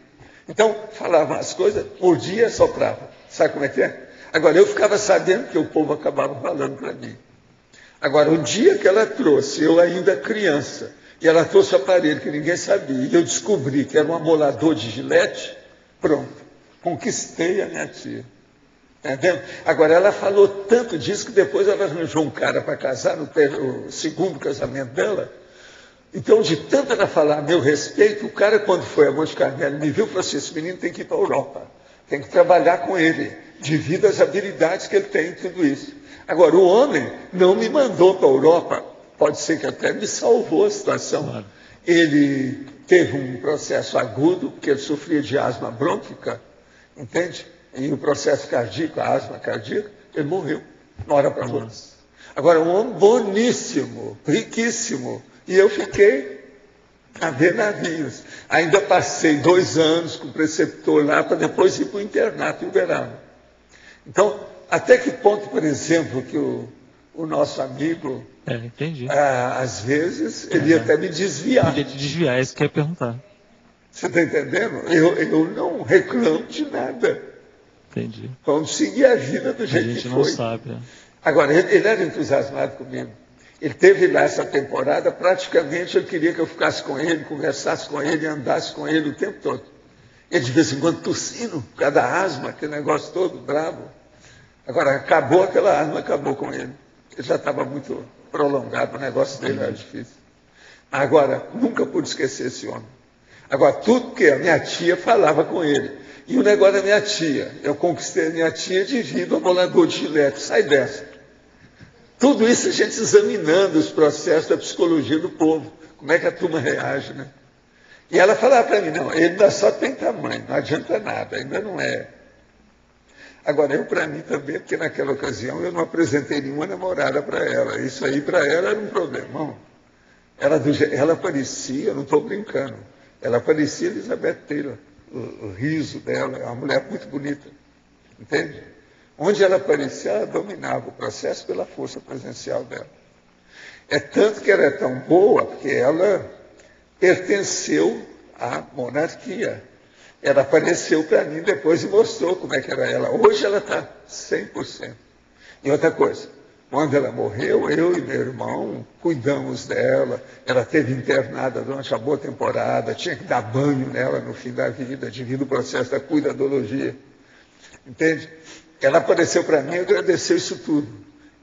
Então, falava as coisas, mordia e soprava. Sabe como é que é? Agora, eu ficava sabendo que o povo acabava falando para mim. Agora, o dia que ela trouxe, eu ainda criança, e ela trouxe o aparelho que ninguém sabia, e eu descobri que era um amolador de gilete, pronto, conquistei a minha tia. Entendeu? Agora, ela falou tanto disso que depois ela arranjou um cara para casar, no segundo casamento dela. Então, de tanto ela falar a meu respeito, o cara, quando foi a Monte Carmelo, me viu e falou assim, esse menino tem que ir para a Europa, tem que trabalhar com ele, devido às habilidades que ele tem em tudo isso. Agora, o homem não me mandou para a Europa, pode ser que até me salvou a situação. Claro. Ele teve um processo agudo, porque ele sofria de asma brônquica, entende? E o processo cardíaco, a asma cardíaca, ele morreu, de uma hora para outra. Agora, um homem boníssimo, riquíssimo, e eu fiquei a ver navios. Ainda passei 2 anos com o preceptor lá, para depois ir para o internato em Uberaba. Então, até que ponto, por exemplo, que o nosso amigo, às vezes, ele ia até me desviar. Ele ia te desviar, é isso que eu ia perguntar. Você está entendendo? Eu não reclamo de nada. Entendi. Vamos seguir a vida do jeito que foi. A gente não sabe. Agora, ele era entusiasmado comigo. Ele teve lá essa temporada, praticamente ele queria que eu ficasse com ele, conversasse com ele, andasse com ele o tempo todo. Ele de vez em quando tossindo, por causa da asma, aquele negócio todo bravo. Agora, acabou aquela asma, acabou com ele. Ele já estava muito prolongado, o negócio dele era difícil. Agora, nunca pude esquecer esse homem. Agora, tudo que a minha tia falava com ele. E o negócio da minha tia, eu conquistei a minha tia devido ao amolador de gilete, sai dessa. Tudo isso a gente examinando os processos da psicologia do povo, como é que a turma reage, né? E ela falava para mim, não, ele ainda só tem tamanho, não adianta nada, ainda não é. Agora, eu para mim também, porque naquela ocasião eu não apresentei nenhuma namorada para ela, isso aí para ela era um problemão. Ela parecia, eu não estou brincando, ela parecia Elizabeth Taylor, o riso dela, é uma mulher muito bonita, entende? Onde ela aparecia, ela dominava o processo pela força presencial dela. É tanto que ela é tão boa, porque ela pertenceu à monarquia. Ela apareceu para mim depois e mostrou como é que era ela. Hoje ela está 100%. E outra coisa, quando ela morreu, eu e meu irmão cuidamos dela. Ela esteve internada durante a boa temporada, tinha que dar banho nela no fim da vida, devido ao processo da cuidadologia. Entende? Ela apareceu para mim e agradeceu isso tudo.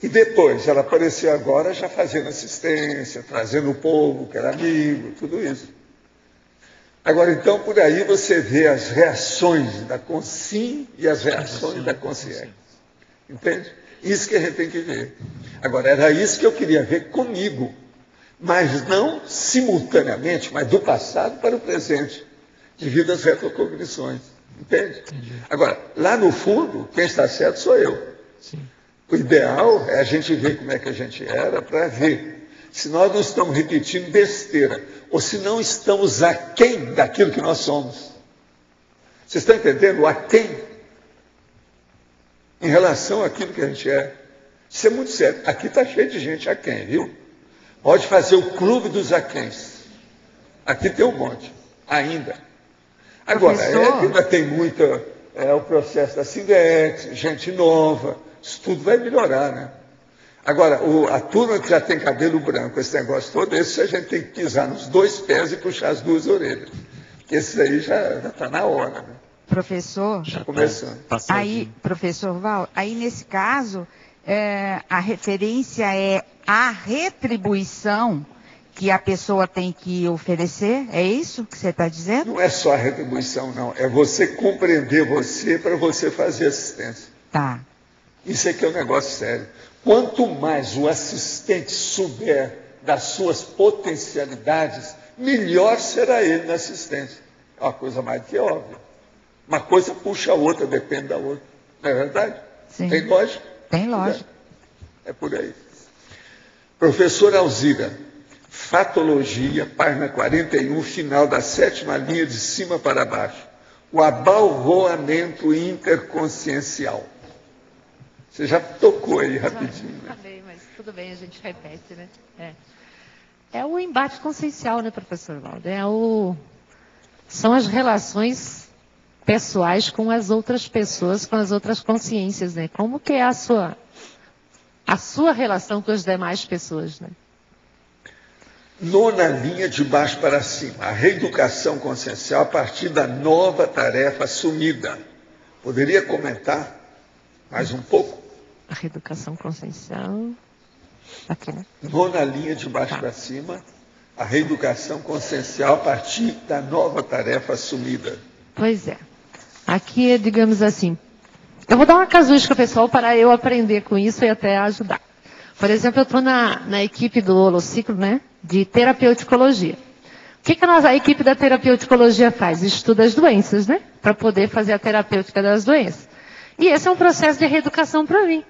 E depois, ela apareceu agora já fazendo assistência, trazendo o povo, que era amigo, tudo isso. Agora, então, por aí você vê as reações da Consim e as reações da Consciência. Entende? Isso que a gente tem que ver. Agora, era isso que eu queria ver comigo, mas não simultaneamente, mas do passado para o presente, devido às retrocognições. Entende? Entendi. Agora, lá no fundo, quem está certo sou eu. Sim. O ideal é a gente ver como é que a gente era para ver se nós não estamos repetindo besteira ou se não estamos aquém daquilo que nós somos. Vocês estão entendendo? O aquém em relação àquilo que a gente é. Isso é muito sério. Aqui está cheio de gente aquém, viu? Pode fazer o clube dos aquéns. Aqui tem um monte, ainda. Agora, ainda tem muita, o processo da Sindex, gente nova, isso tudo vai melhorar, né? Agora, a turma que já tem cabelo branco, esse negócio todo, esse a gente tem que pisar nos 2 pés e puxar as 2 orelhas. Porque esse aí já está na hora, né? Professor, já começando. Aí, professor Val, aí nesse caso, a referência é a retribuição que a pessoa tem que oferecer? É isso que você está dizendo? Não é só a retribuição, não. É você compreender você para você fazer assistência. Tá. Isso aqui é um negócio sério. Quanto mais o assistente souber das suas potencialidades, melhor será ele na assistência. É uma coisa mais que óbvia. Uma coisa puxa a outra, depende da outra. Não é verdade? Sim. Tem lógica? Tem lógica. É por aí. Professora Alzira, Fatologia, página 41, final da 7ª linha de cima para baixo. o abalroamento interconsciencial. Você já tocou aí rapidinho. Já falei, mas tudo bem, a gente repete, né? É o embate consciencial, né, professor Valdo? São as relações pessoais com as outras pessoas, com as outras consciências, né? Como que é a sua relação com as demais pessoas, né? Nona linha de baixo para cima, a reeducação consciencial a partir da nova tarefa assumida. Poderia comentar mais um pouco? A reeducação consciencial. Aqui, né? Nona linha de baixo para cima, a reeducação consciencial a partir da nova tarefa assumida. Pois é. Aqui é, digamos assim, eu vou dar uma casuística, pessoal, para eu aprender com isso e até ajudar. Por exemplo, eu estou na equipe do Holociclo, né, de terapeuticologia. O que a equipe da terapeuticologia faz? Estuda as doenças, né, para poder fazer a terapêutica das doenças. E esse é um processo de reeducação para mim.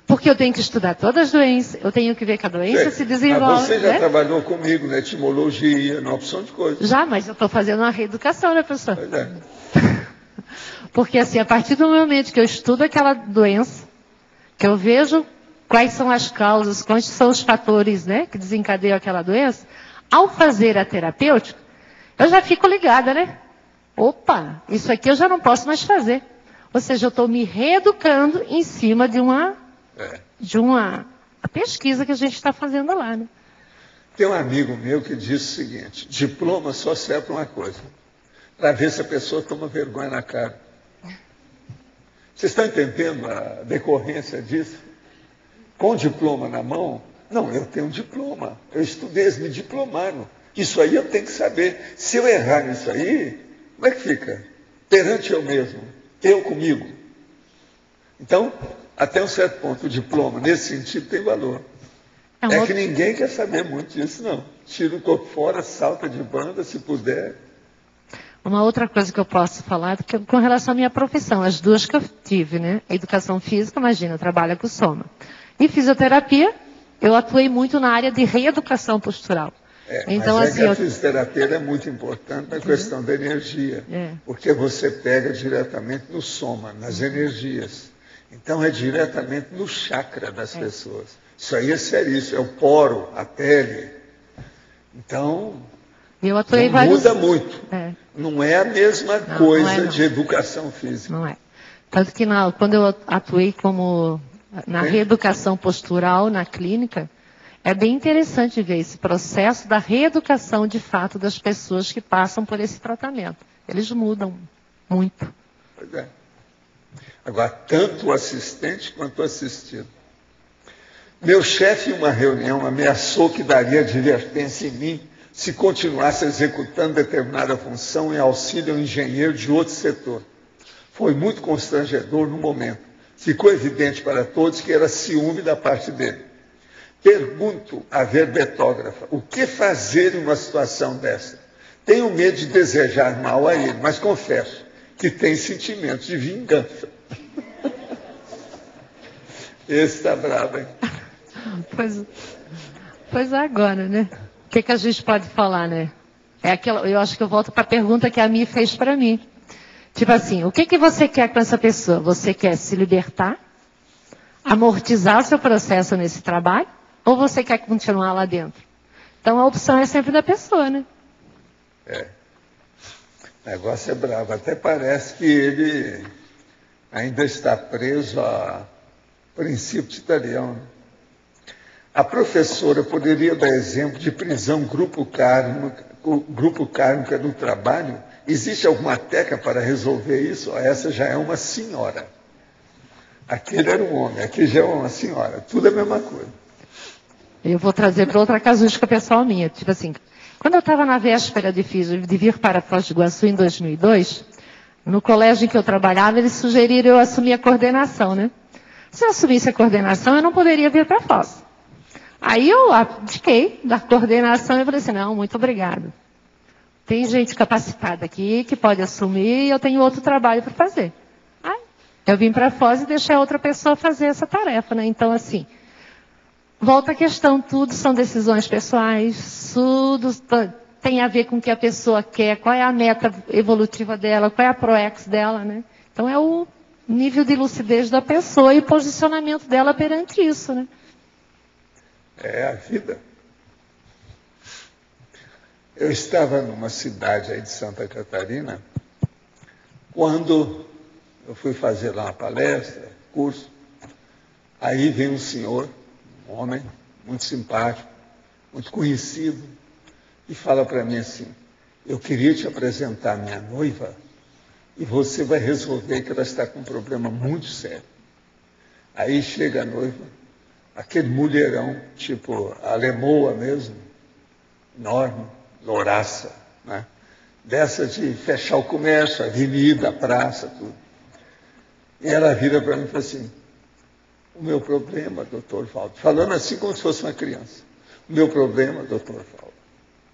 Porque eu tenho que estudar todas as doenças, eu tenho que ver que a doença se desenvolve. Mas você já trabalhou comigo na etimologia, na opção de coisas. Já, mas eu estou fazendo uma reeducação, né, professor? Pois é. Porque assim, a partir do momento que eu estudo aquela doença, que eu vejo quais são as causas, quais são os fatores, né, que desencadeiam aquela doença, ao fazer a terapêutica, eu já fico ligada, né? Opa, isso aqui eu já não posso mais fazer. Ou seja, eu estou me reeducando em cima de uma pesquisa que a gente está fazendo lá, né? Tem um amigo meu que disse o seguinte: diploma só serve para uma coisa, para ver se a pessoa toma vergonha na cara. Vocês estão entendendo a decorrência disso? Com diploma na mão, não, eu tenho um diploma, eu estudei, eles me diplomaram. Isso aí eu tenho que saber. Se eu errar nisso aí, como é que fica? Perante eu mesmo, eu comigo. Então, até um certo ponto, o diploma, nesse sentido, tem valor. É que ninguém quer saber muito disso, não. Tira o corpo fora, salta de banda, se puder. Uma outra coisa que eu posso falar é com relação à minha profissão, as duas que eu tive, né? A educação física, imagina, eu trabalho com soma. E fisioterapia, eu atuei muito na área de reeducação postural. Então, mas assim, a fisioterapia é muito importante na questão da energia, porque você pega diretamente no soma, nas energias. Então, é diretamente no chakra das pessoas. Isso aí é seríssimo, é o poro, a pele. Então, muda muito. Não é a mesma coisa de educação física. Não é. Tanto que quando eu atuei na reeducação postural, na clínica, é bem interessante ver esse processo da reeducação de fato das pessoas que passam por esse tratamento. Eles mudam muito. Pois é. Agora, tanto o assistente quanto o assistido. Meu chefe, em uma reunião, ameaçou que daria advertência em mim se continuasse executando determinada função em auxílio ao engenheiro de outro setor. Foi muito constrangedor no momento. Ficou evidente para todos que era ciúme da parte dele. Pergunto à verbetógrafa, o que fazer em uma situação dessa? Tenho medo de desejar mal a ele, mas confesso que tem sentimentos de vingança. Esse está bravo, hein? Pois agora, né? O que a gente pode falar, né? Eu acho que eu volto para a pergunta que a Mi fez para mim. Tipo assim, o que você quer com essa pessoa? Você quer se libertar? Amortizar o seu processo nesse trabalho? Ou você quer continuar lá dentro? Então a opção é sempre da pessoa, né? O negócio é bravo. Até parece que ele ainda está preso a princípio de Italião. A professora poderia dar exemplo de prisão grupo kármica no trabalho? Existe alguma técnica para resolver isso? Essa já é uma senhora. Aquele era um homem, aqui já é uma senhora. Tudo é a mesma coisa. Eu vou trazer para outra casuística pessoal minha. Tipo assim, quando eu estava na véspera de vir para Foz do Iguaçu em 2002, no colégio em que eu trabalhava, eles sugeriram eu assumir a coordenação, né? Se eu assumisse a coordenação, eu não poderia vir para Foz. Aí eu abdiquei da coordenação e falei assim, não, muito obrigado. Tem gente capacitada aqui que pode assumir e eu tenho outro trabalho para fazer. Aí eu vim para Foz e deixei a outra pessoa fazer essa tarefa, né? Então, assim, volta a questão, tudo são decisões pessoais, tudo tem a ver com o que a pessoa quer, qual é a meta evolutiva dela, qual é a ProEx dela, né? Então é o nível de lucidez da pessoa e o posicionamento dela perante isso, né? É a vida. Eu estava numa cidade aí de Santa Catarina, quando eu fui fazer lá uma palestra, curso, aí vem um senhor, um homem muito simpático, muito conhecido, e fala para mim assim: eu queria te apresentar minha noiva e você vai resolver que ela está com um problema muito sério. Aí chega a noiva, aquele mulherão, tipo a lemoa mesmo, enorme, louraça, né? Dessa de fechar o comércio, a avenida, a praça, tudo. E ela vira para mim e fala assim: o meu problema, doutor Valdo, falando assim como se fosse uma criança, o meu problema, doutor Valdo,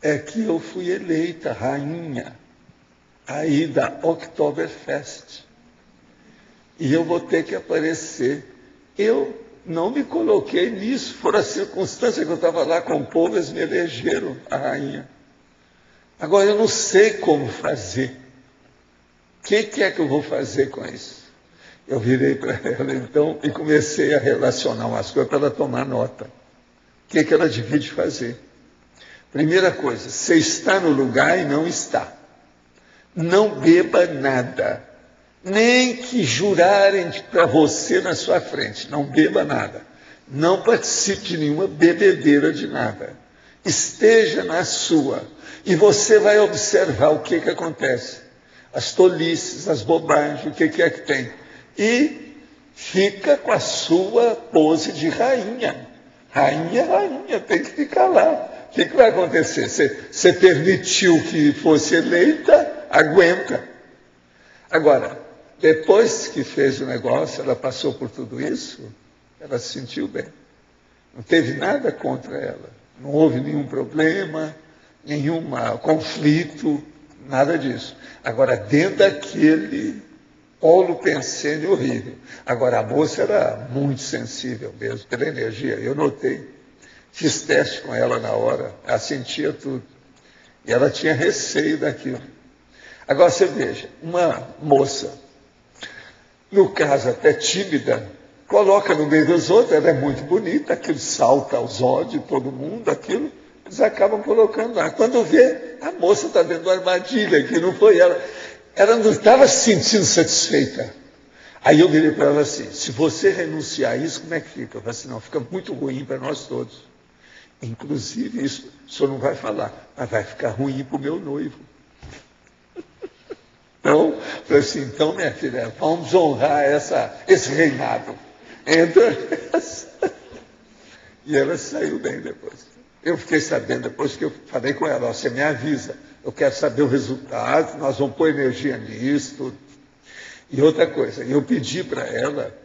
é que eu fui eleita rainha aí da Oktoberfest. E eu vou ter que aparecer. Eu não me coloquei nisso, foram as circunstâncias que eu estava lá com o povo, eles me elegeram a rainha. Agora eu não sei como fazer. O que é que eu vou fazer com isso? Eu virei para ela então e comecei a relacionar umas coisas para ela tomar nota. O que ela devia de fazer? Primeira coisa, você está no lugar e não está. Não beba nada. Nem que jurarem para você na sua frente. Não beba nada. Não participe de nenhuma bebedeira de nada. Esteja na sua. E você vai observar o que acontece. As tolices, as bobagens, o que é que tem. E fica com a sua pose de rainha. Rainha, tem que ficar lá. O que vai acontecer? Você permitiu que fosse eleita, aguenta. Agora, depois que fez o negócio, ela passou por tudo isso, ela se sentiu bem. Não teve nada contra ela. Não houve nenhum problema, nenhum conflito, nada disso. Agora, dentro daquele holopensene horrível. Agora, a moça era muito sensível mesmo, pela energia. Eu notei. Fiz teste com ela na hora, ela sentia tudo. E ela tinha receio daquilo. Agora, você veja, uma moça, no caso até tímida, coloca no meio dos outros, ela é muito bonita, aquilo salta aos olhos de todo mundo, aquilo, eles acabam colocando lá. Quando vê, a moça está dentro de uma armadilha, que não foi ela. Ela não estava se sentindo satisfeita. Aí eu virei para ela assim: se você renunciar a isso, como é que fica? Eu falei assim: não, fica muito ruim para nós todos. Inclusive, isso o senhor não vai falar, mas vai ficar ruim para o meu noivo. Então, eu falei assim: então, minha filha, vamos honrar esse reinado. Entra nessa. E ela saiu bem depois. Eu fiquei sabendo depois que eu falei com ela: você me avisa, eu quero saber o resultado, nós vamos pôr energia nisso, tudo. E outra coisa, eu pedi para ela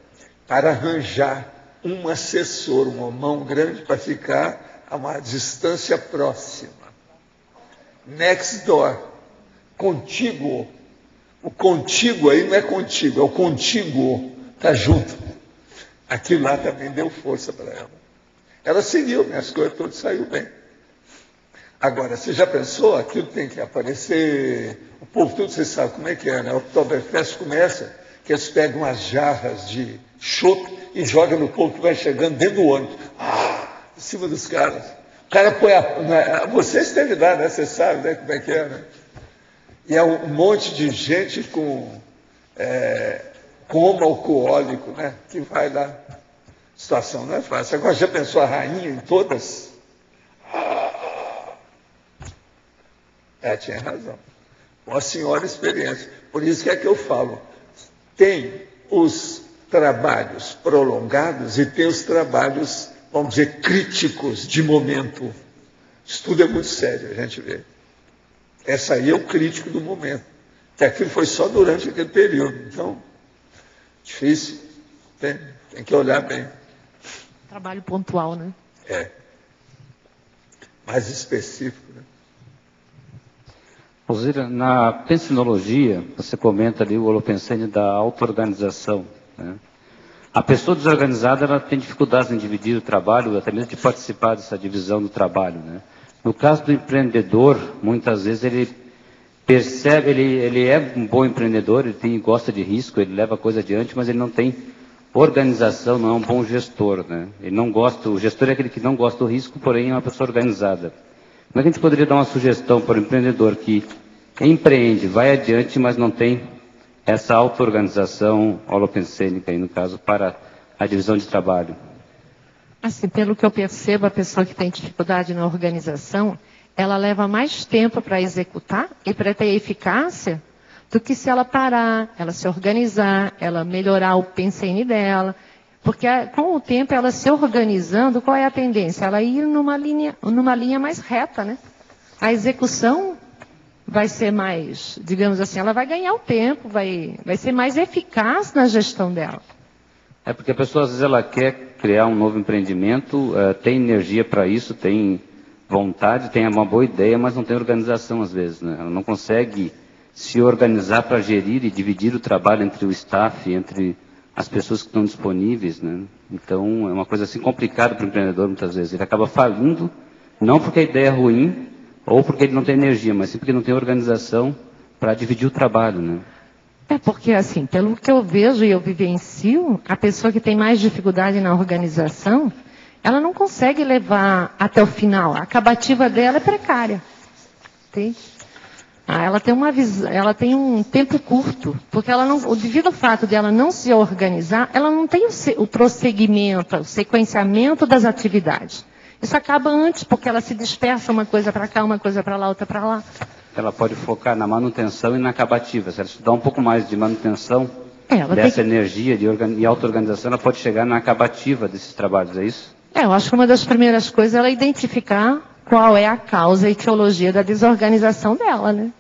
para arranjar um assessor, uma mão grande para ficar a uma distância próxima. Next door, contíguo. O contíguo aí não é contíguo, é o contíguo, está junto. Aquilo lá também deu força para ela. Ela seguiu, as coisas todas saiu bem. Agora, você já pensou? Aquilo tem que aparecer, o povo tudo, você sabe como é que é, né? O Oktoberfest começa, que eles pegam as jarras de chope e jogam no povo que vai chegando dentro do ônibus. Em cima dos caras. O cara põe você esteve lá, né? Você sabe, né? Como é que é, né? E é um monte de gente com coma alcoólico, né? Que vai lá. A situação não é fácil. Agora, já pensou a rainha em todas? Tinha razão. Uma senhora experiência. Por isso que é que eu falo. Tem os trabalhos prolongados e tem os trabalhos, vamos dizer, críticos de momento. Isso tudo é muito sério, a gente vê. Essa aí é o crítico do momento. Que aquilo foi só durante aquele período. Então, difícil. Tem que olhar bem. Trabalho pontual, né? Mais específico, né? Alzira, na pensinologia, você comenta ali o holopensene da auto-organização, né? A pessoa desorganizada, ela tem dificuldades em dividir o trabalho, até mesmo de participar dessa divisão do trabalho, né? No caso do empreendedor, muitas vezes ele percebe, ele é um bom empreendedor, ele gosta de risco, ele leva a coisa adiante, mas ele não tem organização, não é um bom gestor, né? Ele não gosta, o gestor é aquele que não gosta do risco, porém é uma pessoa organizada. Como é que a gente poderia dar uma sugestão para o empreendedor que empreende, vai adiante, mas não tem essa auto-organização holopensênica, aí no caso, para a divisão de trabalho? Assim, pelo que eu percebo, a pessoa que tem dificuldade na organização, ela leva mais tempo para executar e para ter eficácia do que se ela parar, ela se organizar, ela melhorar o pensene dela. Porque com o tempo, ela se organizando, qual é a tendência? Ela ir numa linha mais reta, né? A execução vai ser mais, digamos assim, ela vai ganhar o tempo, vai ser mais eficaz na gestão dela. É porque a pessoa, às vezes, ela quer criar um novo empreendimento, tem energia para isso, tem vontade, tem uma boa ideia, mas não tem organização, às vezes, né? Ela não consegue se organizar para gerir e dividir o trabalho entre o staff, entre as pessoas que estão disponíveis, né? Então, é uma coisa assim complicada para o empreendedor, muitas vezes. Ele acaba falindo, não porque a ideia é ruim, ou porque ele não tem energia, mas sim porque não tem organização para dividir o trabalho, né? É porque, assim, pelo que eu vejo e eu vivencio, a pessoa que tem mais dificuldade na organização, ela não consegue levar até o final. A acabativa dela é precária. Entende? Ela tem um tempo curto, porque devido ao fato dela não se organizar, ela não tem o prosseguimento, o sequenciamento das atividades. Isso acaba antes, porque ela se dispersa uma coisa para cá, uma coisa para lá, outra para lá. Ela pode focar na manutenção e na acabativa. Se ela estudar um pouco mais de manutenção, dessa energia e auto-organização, ela pode chegar na acabativa desses trabalhos, é isso? Eu acho que uma das primeiras coisas é ela identificar qual é a causa e etiologia da desorganização dela, né?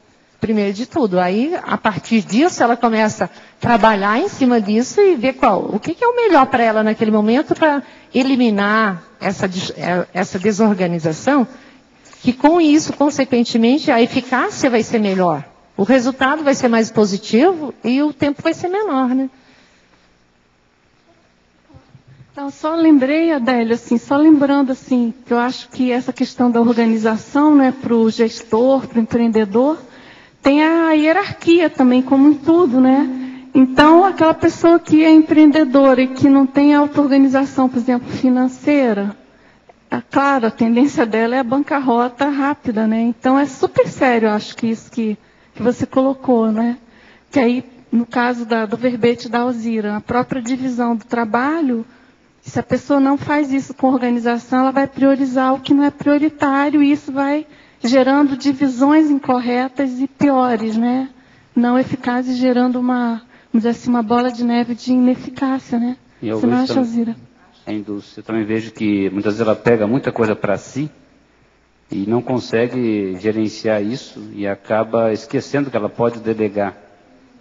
Primeiro de tudo. Aí, a partir disso, ela começa a trabalhar em cima disso e ver o que é o melhor para ela naquele momento para eliminar essa desorganização, que com isso, consequentemente, a eficácia vai ser melhor. O resultado vai ser mais positivo e o tempo vai ser menor, né? Então, só lembrei, Adélia, só lembrando, que eu acho que essa questão da organização, né, para o gestor, para o empreendedor, tem a hierarquia também, como em tudo, né? Então, aquela pessoa que é empreendedora e que não tem auto-organização, por exemplo, financeira, claro, a tendência dela é a bancarrota rápida, né? Então, é super sério, eu acho que isso que você colocou, né? Que aí, no caso do verbete da Alzira, a própria divisão do trabalho, se a pessoa não faz isso com organização, ela vai priorizar o que não é prioritário e isso vai gerando divisões incorretas e piores, né? Não eficazes, gerando vamos dizer assim, uma bola de neve de ineficácia, né? Você não acha, Alzira? A indústria, eu também vejo que muitas vezes ela pega muita coisa para si e não consegue gerenciar isso e acaba esquecendo que ela pode delegar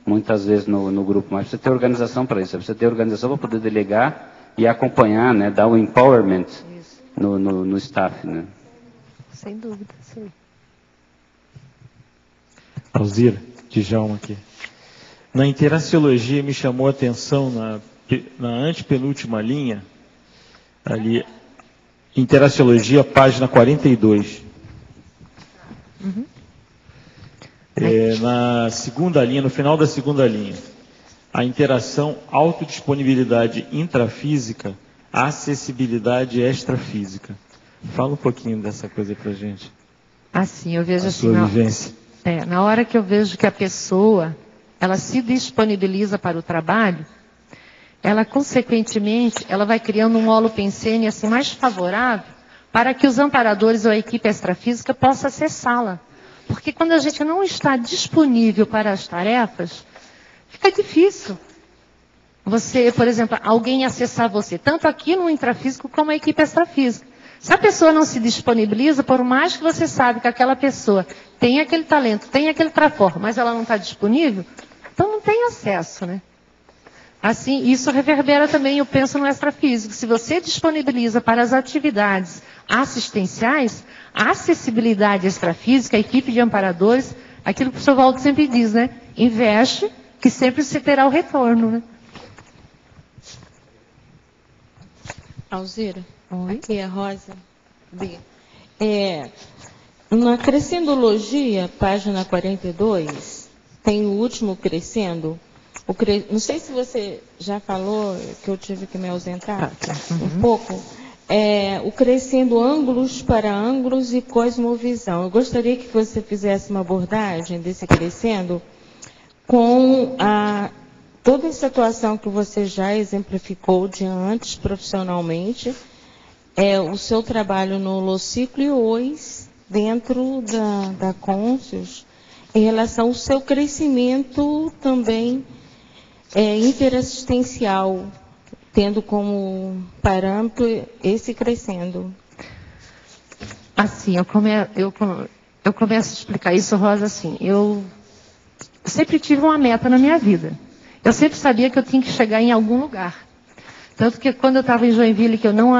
muitas vezes no grupo, mas precisa ter organização para isso, precisa ter organização para poder delegar e acompanhar, né, dar o empowerment no staff, né? Sem dúvida, sim. Alzira, Djalma aqui. Na interaciologia me chamou a atenção na antepenúltima linha, ali, interaciologia, página 42. Uhum. Na segunda linha, no final da segunda linha, a interação, autodisponibilidade intrafísica, acessibilidade extrafísica. Fala um pouquinho dessa coisa para a gente. Assim, eu vejo assim, sua vivência. Na hora que eu vejo que a pessoa, ela se disponibiliza para o trabalho, ela, consequentemente, ela vai criando um holopensene assim, mais favorável para que os amparadores ou a equipe extrafísica possa acessá-la. Porque quando a gente não está disponível para as tarefas, fica difícil. Você, por exemplo, alguém acessar você, tanto aqui no intrafísico como a equipe extrafísica. Se a pessoa não se disponibiliza, por mais que você sabe que aquela pessoa tem aquele talento, tem aquele trafor, mas ela não está disponível, então não tem acesso, né? Assim, isso reverbera também, eu penso, no extrafísico. Se você disponibiliza para as atividades assistenciais, a acessibilidade extrafísica, a equipe de amparadores, aquilo que o professor Waldo sempre diz, né? Investe, que sempre se terá o retorno, né? Alzira, oi? Aqui é a Rosa B. Na crescendologia, página 42, tem o último crescendo. Não sei se você já falou, que eu tive que me ausentar um pouco. O crescendo ângulos para ângulos e cosmovisão. Eu gostaria que você fizesse uma abordagem desse crescendo com toda essa atuação que você já exemplificou de antes profissionalmente, o seu trabalho no Holociclo e hoje dentro da Conscius, em relação ao seu crescimento também interassistencial, tendo como parâmetro esse crescendo. Assim, eu começo a explicar isso, Rosa, assim, eu sempre tive uma meta na minha vida. Eu sempre sabia que eu tinha que chegar em algum lugar. Tanto que quando eu estava em Joinville, que eu não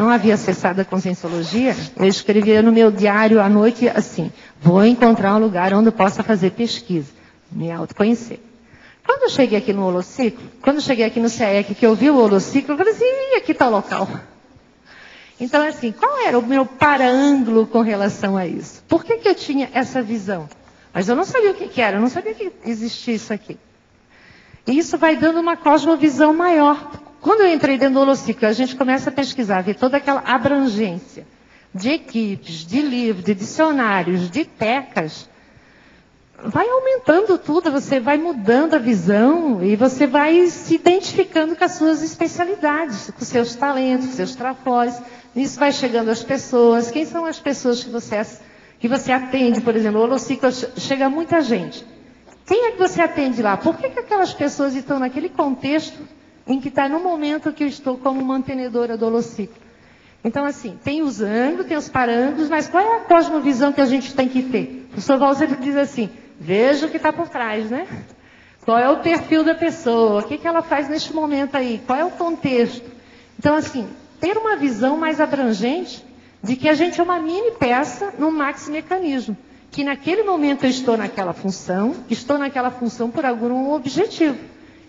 havia acessado a Conscienciologia, eu escrevia no meu diário à noite assim, vou encontrar um lugar onde eu possa fazer pesquisa, me autoconhecer. Quando eu cheguei aqui no Holociclo, quando eu cheguei aqui no CEEC, que eu vi o Holociclo, eu falei assim, aqui está o local. Então, assim, qual era o meu para-ângulo com relação a isso? Por que eu tinha essa visão? Mas eu não sabia o que era, eu não sabia que existia isso aqui. E isso vai dando uma cosmovisão maior. Quando eu entrei dentro do Holociclo, a gente começa a pesquisar, ver toda aquela abrangência de equipes, de livros, de dicionários, de tecas, vai aumentando tudo, você vai mudando a visão e você vai se identificando com as suas especialidades, com seus talentos, com seus trafores. Isso vai chegando às pessoas. Quem são as pessoas que você atende, por exemplo? O Holociclo chega muita gente. Quem é que você atende lá? Por que aquelas pessoas estão naquele contexto em que está no momento que eu estou como mantenedora do Holociclo? Então, assim, tem os ângulos, tem os parâmetros, mas qual é a cosmovisão que a gente tem que ter? O professor Val sempre diz assim, veja o que está por trás, né? Qual é o perfil da pessoa? O que ela faz neste momento aí? Qual é o contexto? Então, assim, ter uma visão mais abrangente de que a gente é uma mini peça num maxi-mecanismo. Que naquele momento eu estou naquela função por algum objetivo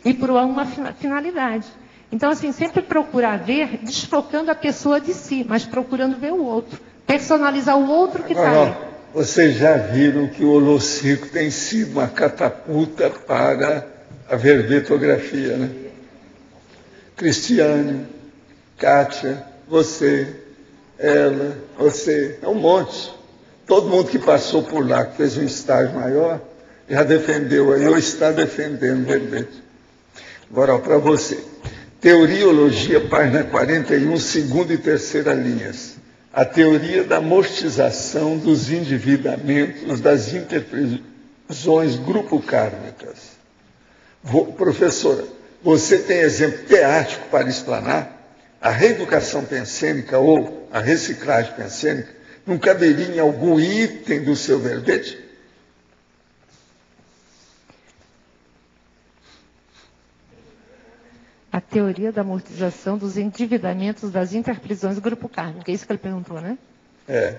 e por uma finalidade. Então, assim, sempre procurar ver, desfocando a pessoa de si, mas procurando ver o outro, personalizar o outro que está ali. Vocês já viram que o Holociclo tem sido uma catapulta para a verbetografia, né? Cristiane, Kátia, você, ela, você, é um monte. Todo mundo que passou por lá, que fez um estágio maior, já defendeu aí, ou está defendendo o verbete. Agora, para você. Teoriologia, página 41, segunda e terceira linhas. A teoria da amortização dos endividamentos das interprisões grupo-kármicas. Professora, você tem exemplo teático para explanar? A reeducação pensênica ou a reciclagem pensênica não caberia em algum item do seu verbete? A teoria da amortização dos endividamentos das interprisões do grupo kármico. É isso que ele perguntou, né? É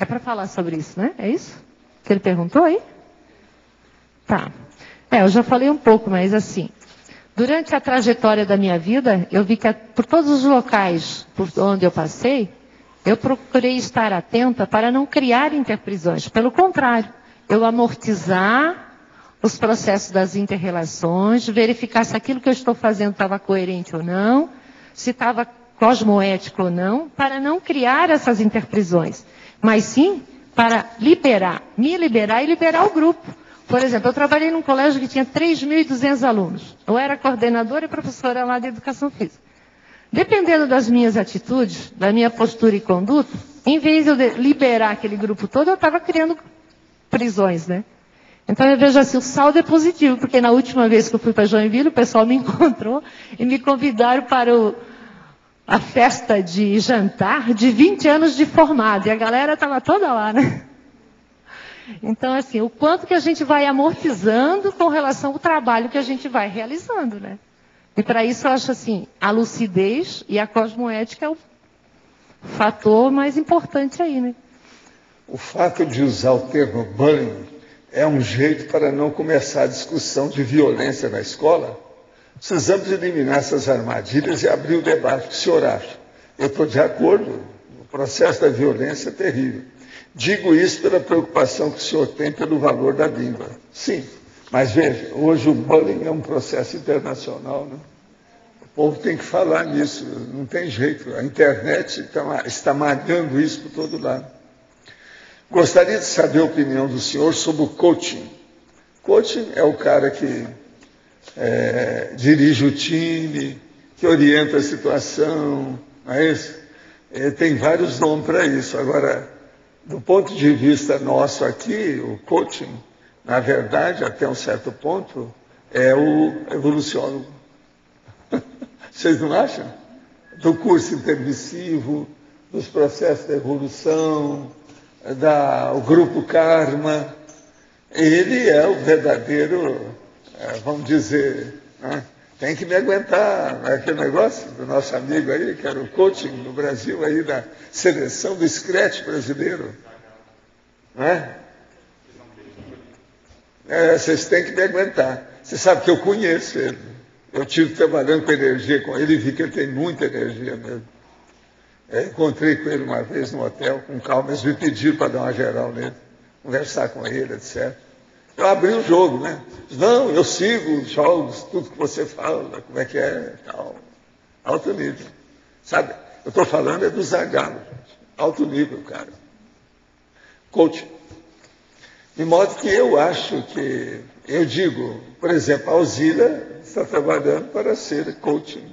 para falar sobre isso, né? É isso que ele perguntou aí? Tá. Eu já falei um pouco, mas assim, durante a trajetória da minha vida, eu vi que por todos os locais por onde eu passei, eu procurei estar atenta para não criar interprisões. Pelo contrário, eu amortizar os processos das inter-relações, verificar se aquilo que eu estou fazendo estava coerente ou não, se estava cosmoético ou não, para não criar essas interprisões, mas sim para me liberar e liberar o grupo. Por exemplo, eu trabalhei num colégio que tinha 3.200 alunos. Eu era coordenadora e professora lá de educação física. Dependendo das minhas atitudes, da minha postura e conduta, em vez de eu liberar aquele grupo todo, eu estava criando prisões, né? Então eu vejo assim, o saldo é positivo, porque na última vez que eu fui para Joinville, o pessoal me encontrou e me convidaram para a festa de jantar de 20 anos de formado. E a galera estava toda lá, né? Então, assim, o quanto que a gente vai amortizando com relação ao trabalho que a gente vai realizando, né? E para isso eu acho assim, a lucidez e a cosmoética é o fator mais importante aí, né? O fato de usar o termo bullying é um jeito para não começar a discussão de violência na escola? Precisamos eliminar essas armadilhas e abrir o debate. O que o senhor acha? Eu estou de acordo, o processo da violência é terrível. Digo isso pela preocupação que o senhor tem pelo valor da língua. Sim, mas veja, hoje o bullying é um processo internacional, né? O povo tem que falar nisso, não tem jeito. A internet está malhando isso por todo lado. Gostaria de saber a opinião do senhor sobre o coaching. Coaching é o cara que dirige o time, que orienta a situação, não é isso? Tem vários nomes para isso. Agora, do ponto de vista nosso aqui, o coaching, na verdade, até um certo ponto, é o evoluciólogo. Vocês não acham? Do curso intermissivo, dos processos de evolução, o grupo Karma. Ele é o verdadeiro, vamos dizer, né? Tem que me aguentar, aquele negócio do nosso amigo aí, que era o coaching no Brasil, aí da seleção do Scratch brasileiro. Né? Vocês têm que me aguentar. Você sabe que eu conheço ele. Eu estive trabalhando com energia com ele e vi que ele tem muita energia mesmo. Encontrei com ele uma vez no hotel, com calma, eles me pediram para dar uma geral nele, conversar com ele, etc. Eu abri o jogo, né? Não, eu sigo os jogos, tudo que você fala, como é que é, tal. Alto nível. Sabe, eu estou falando do Zagallo, gente. Alto nível, cara. Coach. De modo que eu acho que, eu digo, por exemplo, a Alzira está trabalhando para ser coaching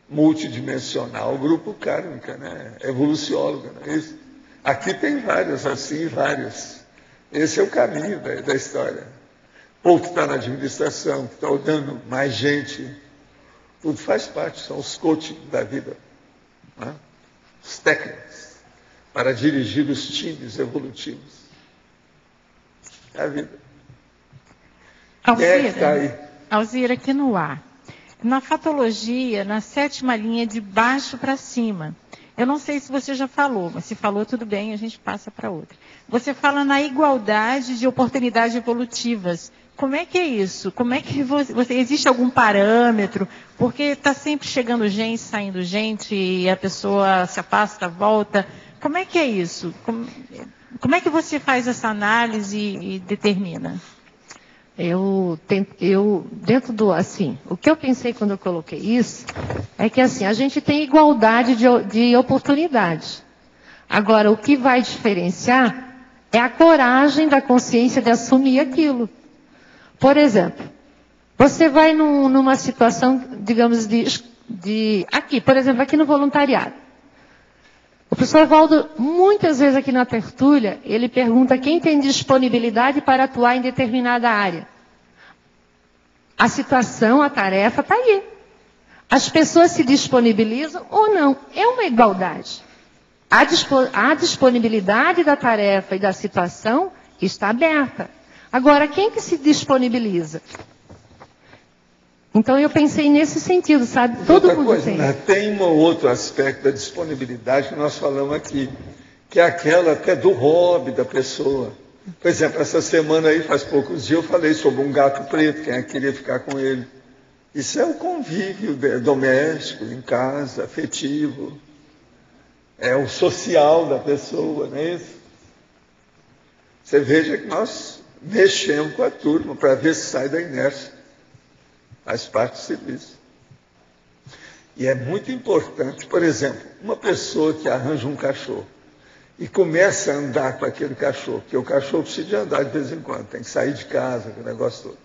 multidimensional, grupo kármica, né? Evolucióloga, não é isso? Aqui tem várias, assim, várias. Esse é o caminho da história. O povo que está na administração, que está dando mais gente, tudo faz parte, são os coaching da vida, né? Os técnicos, para dirigir os times evolutivos. É a vida. Alzira, está aí? Alzira, aqui no ar. Na fatologia, na 7ª linha de baixo para cima, eu não sei se você já falou, mas se falou, tudo bem, a gente passa para outra. Você fala na igualdade de oportunidades evolutivas. Como é que é isso? Como é que existe algum parâmetro? Porque está sempre chegando gente, saindo gente, e a pessoa se afasta, volta. Como é que é isso? Como é que você faz essa análise e determina? Dentro do, assim, o que eu pensei quando eu coloquei isso, é que assim, a gente tem igualdade de oportunidade. Agora, o que vai diferenciar é a coragem da consciência de assumir aquilo. Por exemplo, você vai numa situação, digamos, por exemplo, aqui no voluntariado. O professor Valdo, muitas vezes aqui na tertúlia, ele pergunta quem tem disponibilidade para atuar em determinada área. A situação, a tarefa está aí. As pessoas se disponibilizam ou não. É uma igualdade. A disponibilidade da tarefa e da situação está aberta. Agora, quem que se disponibiliza? Então, eu pensei nesse sentido, sabe? Todo mundo coisa, tem. Né? Tem um outro aspecto da disponibilidade que nós falamos aqui, que é aquela até do hobby da pessoa. Por exemplo, essa semana aí, faz poucos dias, eu falei sobre um gato preto, quem queria ficar com ele. Isso é o convívio doméstico, em casa, afetivo. É o social da pessoa, não é isso? Você veja que nós mexemos com a turma para ver se sai da inércia. Faz parte do serviço. E é muito importante, por exemplo, uma pessoa que arranja um cachorro e começa a andar com aquele cachorro, porque o cachorro precisa de andar de vez em quando, tem que sair de casa, aquele negócio todo.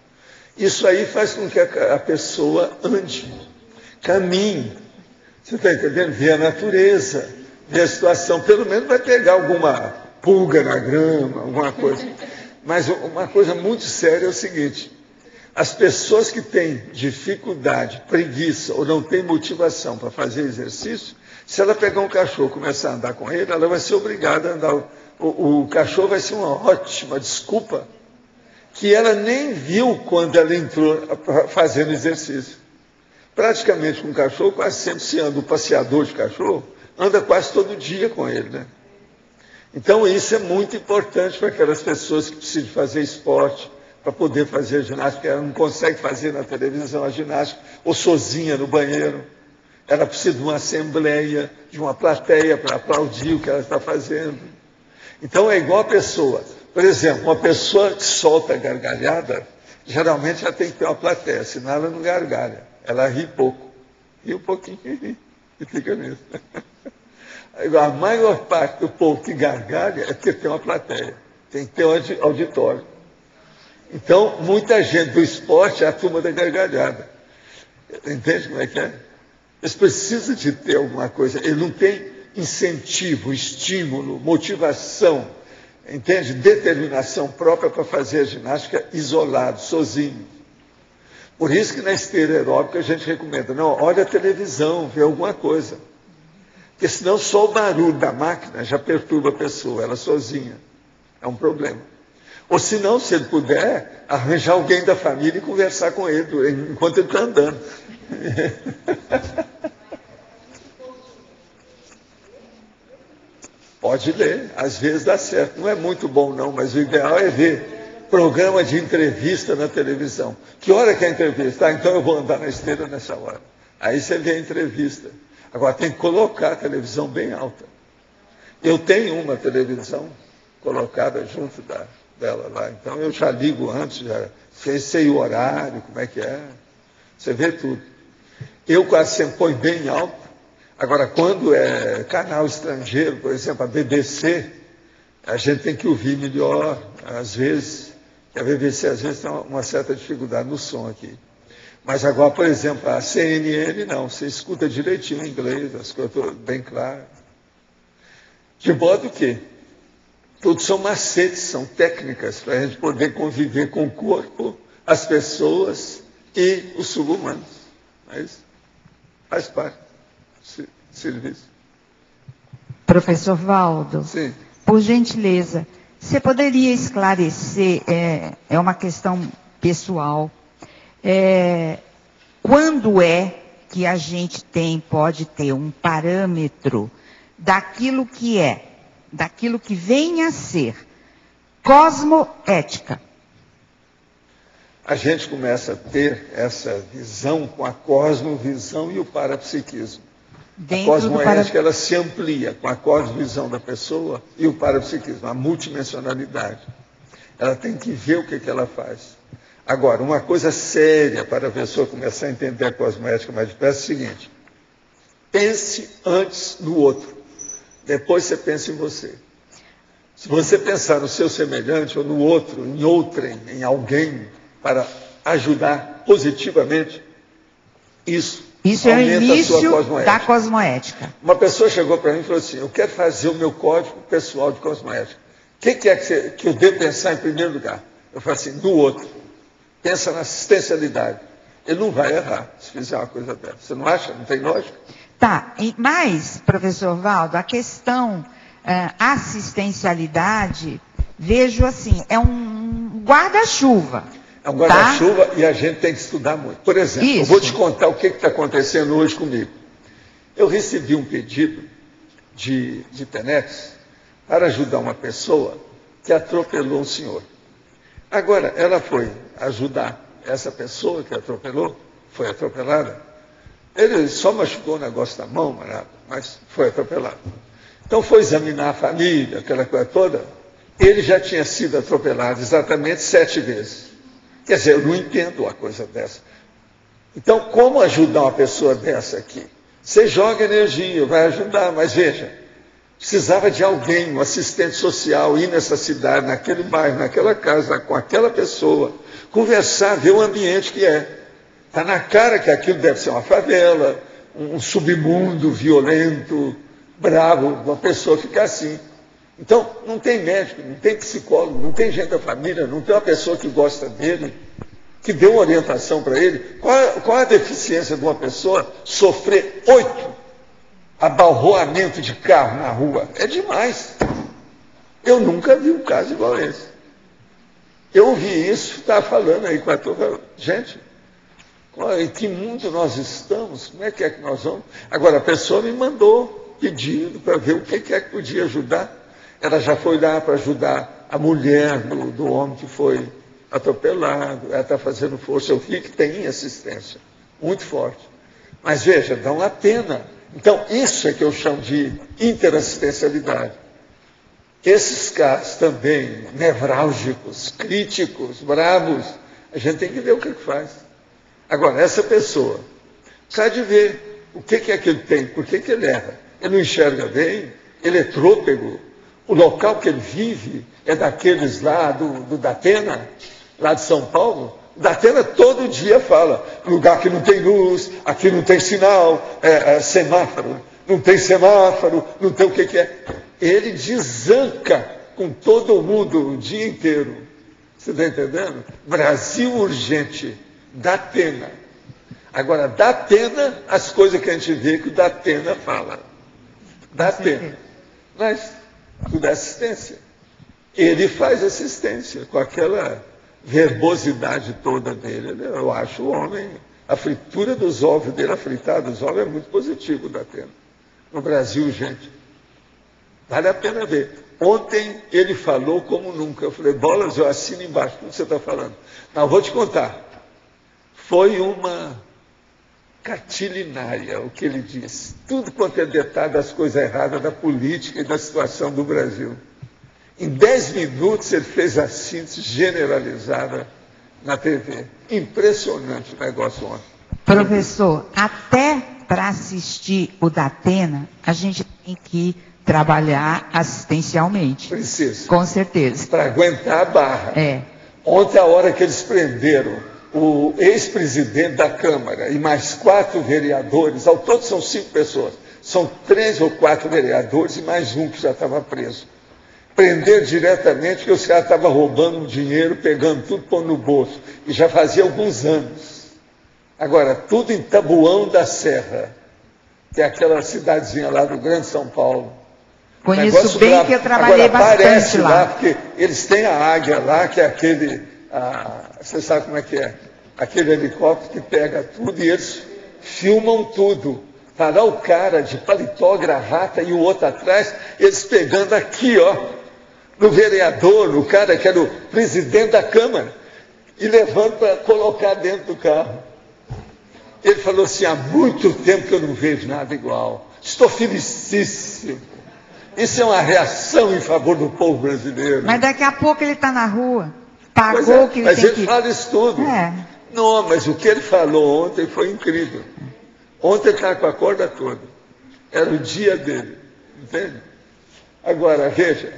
Isso aí faz com que a pessoa ande, caminhe. Você está entendendo? Vê a natureza, vê a situação, pelo menos vai pegar alguma pulga na grama, alguma coisa. Mas uma coisa muito séria é o seguinte: as pessoas que têm dificuldade, preguiça ou não têm motivação para fazer exercício, se ela pegar um cachorro e começar a andar com ele, ela vai ser obrigada a andar. O cachorro vai ser uma ótima desculpa que ela nem viu quando ela entrou fazendo exercício. Praticamente com o cachorro, quase sempre se anda. O passeador de cachorro anda quase todo dia com ele, né? Então isso é muito importante para aquelas pessoas que precisam fazer esporte, para poder fazer ginástica, ela não consegue fazer na televisão a ginástica, ou sozinha no banheiro. Ela precisa de uma assembleia, de uma plateia para aplaudir o que ela está fazendo. Então é igual a pessoa. Por exemplo, uma pessoa que solta gargalhada, geralmente ela tem que ter uma plateia, senão ela não gargalha. Ela ri pouco. Ri um pouquinho e fica nisso. A maior parte do povo que gargalha é porque tem uma plateia. Tem que ter um auditório. Então, muita gente do esporte é a turma da gargalhada. Entende como é que é? Eles precisam de ter alguma coisa. Ele não tem incentivo, estímulo, motivação, entende? Determinação própria para fazer a ginástica isolado, sozinho. Por isso que na esteira aeróbica a gente recomenda, não, olha a televisão, vê alguma coisa. Porque senão só o barulho da máquina já perturba a pessoa, ela sozinha. É um problema. Ou se não, se ele puder, arranjar alguém da família e conversar com ele enquanto ele está andando. Pode ler, às vezes dá certo. Não é muito bom não, mas o ideal é ver programa de entrevista na televisão. Que hora que é a entrevista? Então eu vou andar na esteira nessa hora. Aí você vê a entrevista. Agora tem que colocar a televisão bem alta. Eu tenho uma televisão colocada junto dela lá. Então eu já ligo antes, já sei o horário, como é que é. Você vê tudo. Eu quase sempre ponho bem alto. Agora, quando é canal estrangeiro, por exemplo, a BBC, a gente tem que ouvir melhor, às vezes. A BBC, às vezes, tem uma certa dificuldade no som aqui. Mas agora, por exemplo, a CNN, não. Você escuta direitinho em inglês, as coisas bem claras. De modo que tudo são macetes, são técnicas para a gente poder conviver com o corpo, as pessoas e os subhumanos. Mas faz parte do serviço. Professor Valdo, sim, por gentileza, você poderia esclarecer, é uma questão pessoal, quando é que a gente pode ter um parâmetro daquilo que daquilo que vem a ser cosmoética? A gente começa a ter essa visão com a cosmovisão e o parapsiquismo. A cosmoética ela se amplia com a cosmovisão da pessoa e o parapsiquismo, a multidimensionalidade. Ela tem que ver o que ela faz. Agora, uma coisa séria para a pessoa começar a entender a cosmoética mais de perto é o seguinte: pense antes no outro, depois você pensa em você. Se você pensar no seu semelhante ou no outro, em outrem, em alguém, para ajudar positivamente, isso é o início da cosmoética. Uma pessoa chegou para mim e falou assim: eu quero fazer o meu código pessoal de cosmoética. O que é que eu devo pensar em primeiro lugar? Eu falei assim, no outro. Pensa na assistencialidade. Ele não vai errar se fizer uma coisa dessa. Você não acha? Não tem lógica? Tá, mas, professor Valdo, a questão assistencialidade, vejo assim, é um guarda-chuva. É um guarda-chuva, tá? E a gente tem que estudar muito. Por exemplo, eu vou te contar o que está acontecendo hoje comigo. Eu recebi um pedido de Penex para ajudar uma pessoa que atropelou um senhor. Agora, ela foi ajudar essa pessoa que atropelou, foi atropelada. Ele só machucou o negócio da mão, mas foi atropelado. Então foi examinar a família, aquela coisa toda. Ele já tinha sido atropelado exatamente 7 vezes. Quer dizer, eu não entendo uma coisa dessa. Então, como ajudar uma pessoa dessa aqui? Você joga energia, vai ajudar, mas veja, precisava de alguém, um assistente social, ir nessa cidade, naquele bairro, naquela casa, com aquela pessoa, conversar, ver o ambiente que é. Está na cara que aquilo deve ser uma favela, um submundo violento, bravo, uma pessoa ficar assim. Então, não tem médico, não tem psicólogo, não tem gente da família, não tem uma pessoa que gosta dele, que dê uma orientação para ele. Qual a deficiência de uma pessoa sofrer 8 abalroamento de carro na rua? É demais. Eu nunca vi um caso igual a esse. Eu ouvi isso, estava falando aí com a turma. Gente, em que mundo nós estamos? Como é que nós vamos? Agora, a pessoa me mandou pedido para ver o que é que podia ajudar. Ela já foi lá para ajudar a mulher do homem que foi atropelado. Ela está fazendo força. Eu vi que tem assistência muito forte. Mas veja, dão a pena. Então, isso é que eu chamo de interassistencialidade. Esses casos também, nevrálgicos, críticos, bravos, a gente tem que ver o que faz. Agora, essa pessoa precisa de ver o que é que ele tem, por que ele erra. Ele não enxerga bem, ele é trôpego, o local que ele vive é daqueles lá do Datena, lá de São Paulo. O Datena todo dia fala, lugar que não tem luz, aqui não tem sinal, semáforo, não tem semáforo, não tem o que é. Ele desanca com todo mundo o dia inteiro. Você está entendendo? Brasil urgente, Datena. Agora, Datena, as coisas que a gente vê que o Datena fala. Datena. Mas tudo é assistência. Ele faz assistência com aquela verbosidade toda dele. Eu acho o homem, a fritura dos ovos dele, a fritada dos ovos é muito positivo, Datena. No Brasil, gente, vale a pena ver. Ontem ele falou como nunca. Eu falei, Bolas, eu assino embaixo tudo que você está falando. Não, vou te contar. Foi uma catilinária o que ele disse. Tudo quanto é detalhe das coisas erradas da política e da situação do Brasil. Em 10 minutos ele fez a síntese generalizada na TV. Impressionante o negócio ontem. Professor, até para assistir o Datena, a gente tem que trabalhar assistencialmente. Precisa. Com certeza. Para aguentar a barra. É. Ontem, a hora que eles prenderam o ex-presidente da Câmara e mais 4 vereadores, ao todo são 5 pessoas, são 3 ou 4 vereadores e mais um que já estava preso. Prender diretamente, porque os caras estavam roubando dinheiro, pegando tudo, pondo no bolso. E já fazia alguns anos. Agora, tudo em Tabuão da Serra, que é aquela cidadezinha lá do Grande São Paulo. Conheço bem, bravo. Que eu trabalhei agora, bastante parece lá. Porque eles têm a águia lá, que é aquele... você sabe como é que é? Aquele helicóptero que pega tudo e eles filmam tudo. Está lá o cara de paletó, gravata e o outro atrás, eles pegando aqui, ó, no vereador, no cara que era o presidente da Câmara, e levando para colocar dentro do carro. Ele falou assim, há muito tempo que eu não vejo nada igual. Estou felicíssimo. Isso é uma reação em favor do povo brasileiro. Mas daqui a pouco ele está na rua. Pagou o que ele mas tem ele fala isso tudo. É. Não, mas o que ele falou ontem foi incrível. Ontem ele estava com a corda toda. Era o dia dele. Entende? Agora, veja,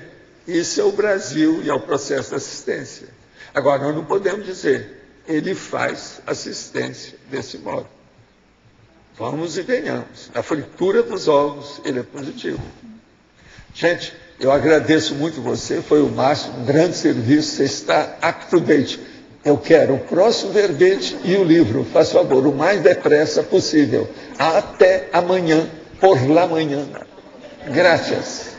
isso é o Brasil e é o processo de assistência. Agora, nós não podemos dizer, ele faz assistência desse modo. Vamos e venhamos. Na fritura dos ovos, ele é positivo. Gente, eu agradeço muito você, foi o máximo, um grande serviço, você está up to date. Eu quero o próximo verbete e o livro, faz favor, o mais depressa possível. Até amanhã, por la manhã. Graças.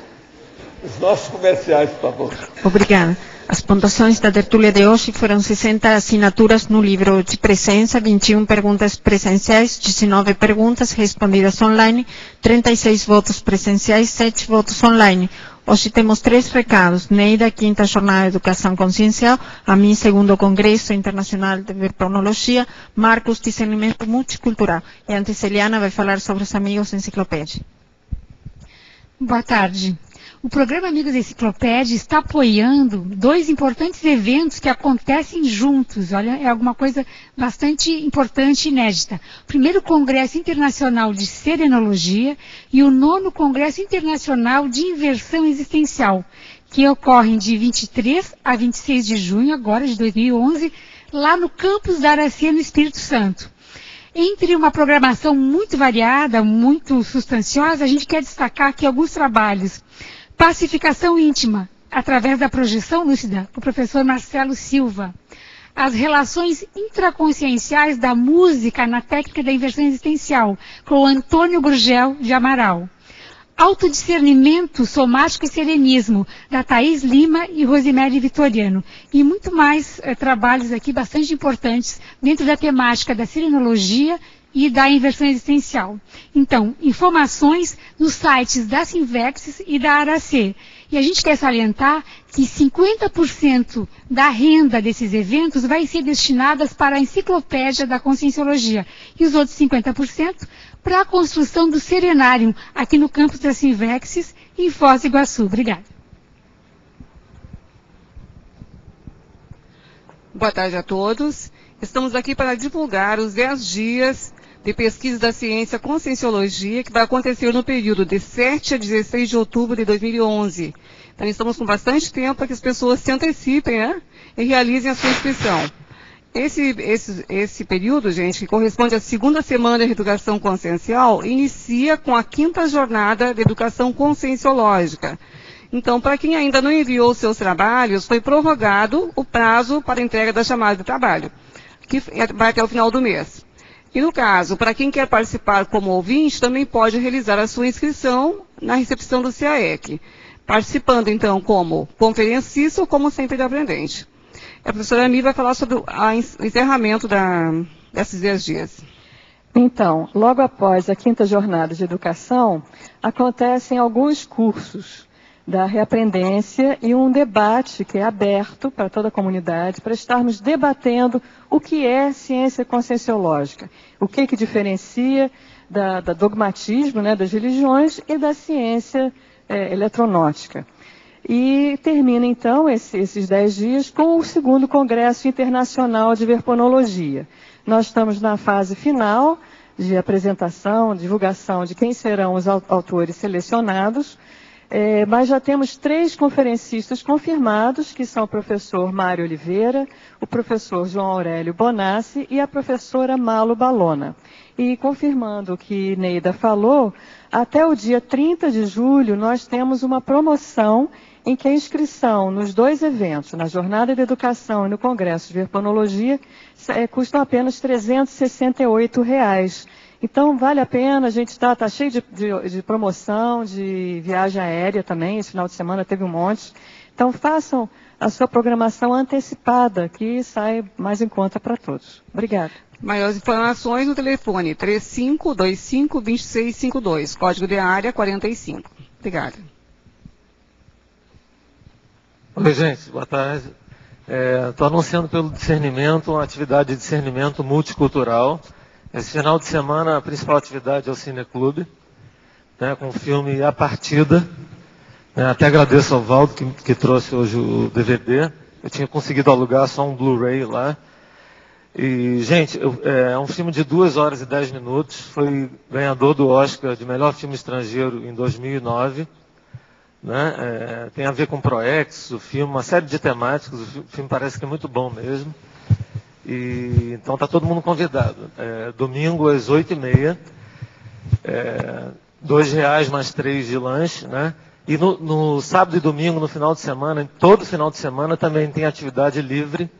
Os nossos comerciais, por favor. Obrigada. As pontuações da tertúlia de hoje foram 60 assinaturas no livro de presença, 21 perguntas presenciais, 19 perguntas respondidas online, 36 votos presenciais, 7 votos online. Hoje temos 3 recados. Neida, 5ª Jornada de Educação Consciencial, a mim, 2º Congresso Internacional de Verbonologia, Marcos, Discernimento Multicultural. E antes, Eliana vai falar sobre os Amigos da Enciclopédia. Boa tarde. O programa Amigos da Enciclopédia está apoiando 2 importantes eventos que acontecem juntos. Olha, é alguma coisa bastante importante e inédita. O primeiro Congresso Internacional de Serenologia e o 9º Congresso Internacional de Inversão Existencial, que ocorrem de 23 a 26 de junho, agora de 2011, lá no campus da Aracia, no Espírito Santo. Entre uma programação muito variada, muito substanciosa, a gente quer destacar aqui alguns trabalhos. Pacificação íntima, através da projeção lúcida, com o professor Marcelo Silva. As relações intraconscienciais da música na técnica da inversão existencial, com o Antônio Gurgel de Amaral. Autodiscernimento somático e serenismo, da Thaís Lima e Rosemary Vitoriano. E muito mais trabalhos aqui bastante importantes dentro da temática da serenologia e da inversão existencial. Então, informações nos sites da Sinvex e da ARAC. E a gente quer salientar que 50% da renda desses eventos vai ser destinada para a enciclopédia da Conscienciologia e os outros 50% para a construção do Serenário aqui no campus da Sinvex em Foz do Iguaçu. Obrigada. Boa tarde a todos. Estamos aqui para divulgar os 10 dias de pesquisa da ciência Conscienciologia, que vai acontecer no período de 7 a 16 de outubro de 2011. Então, estamos com bastante tempo para que as pessoas se antecipem, né, e realizem a sua inscrição. Esse período, gente, que corresponde à segunda semana de Educação Consciencial, inicia com a 5ª jornada de Educação Conscienciológica. Então, para quem ainda não enviou seus trabalhos, foi prorrogado o prazo para entrega da chamada de trabalho, que vai até o final do mês. E no caso, para quem quer participar como ouvinte, também pode realizar a sua inscrição na recepção do CAEC, participando então como conferencista ou como sempre aprendente. A professora Ami vai falar sobre o encerramento desses 10 dias. Então, logo após a 5ª jornada de educação, acontecem alguns cursos da reaprendência e um debate que é aberto para toda a comunidade, para estarmos debatendo o que é ciência conscienciológica, o que diferencia do dogmatismo, né, das religiões e da ciência eletronótica. E termina, então, esses 10 dias com o 2º Congresso Internacional de Verponologia. Nós estamos na fase final de apresentação, divulgação de quem serão os autores selecionados, mas já temos 3 conferencistas confirmados, que são o professor Mário Oliveira, o professor João Aurélio Bonassi e a professora Malu Balona. E confirmando o que Neida falou, até o dia 30 de julho nós temos uma promoção em que a inscrição nos 2 eventos, na Jornada de Educação e no Congresso de Verponologia, custam apenas R$ 368. Então, vale a pena, a gente está cheio de promoção, de viagem aérea também, esse final de semana teve um monte. Então, façam a sua programação antecipada, que sai mais em conta para todos. Obrigada. Maiores informações no telefone 3525-2652, código de área 45. Obrigada. Oi, gente, boa tarde. Estou anunciando pelo discernimento, uma atividade de discernimento multicultural. Esse final de semana, a principal atividade é o Cineclube, né, com o filme A Partida. Até agradeço ao Valdo que trouxe hoje o DVD. Eu tinha conseguido alugar só um Blu-ray lá. E, gente, é um filme de 2 horas e 10 minutos. Foi ganhador do Oscar de melhor filme estrangeiro em 2009. Né? Tem a ver com ProEx, o filme, uma série de temáticas. O filme parece que é muito bom mesmo. E, então está todo mundo convidado. Domingo às 8h30. R$2 mais 3 de lanche, né? E no sábado e domingo, no final de semana, todo final de semana também tem atividade livre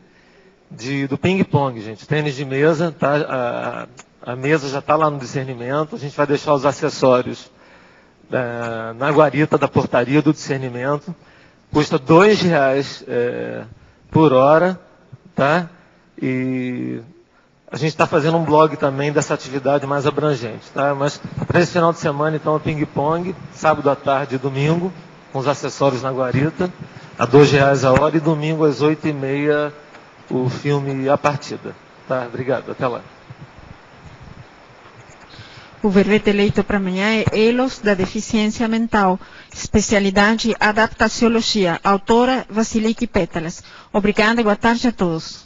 do ping-pong, gente. Tênis de mesa, tá? A mesa já está lá no discernimento. A gente vai deixar os acessórios na guarita da portaria do discernimento. Custa R$2 por hora, tá? E a gente está fazendo um blog também dessa atividade mais abrangente, tá? Mas para esse final de semana, então, é ping-pong, sábado à tarde e domingo, com os acessórios na guarita, a R$2 a hora, e domingo às 8h30 o filme A Partida. Tá? Obrigado, até lá. O verbete eleito para amanhã é Elos da Deficiência Mental, especialidade Adaptaciologia, autora Vasiliki Pétalas. Obrigada e boa tarde a todos.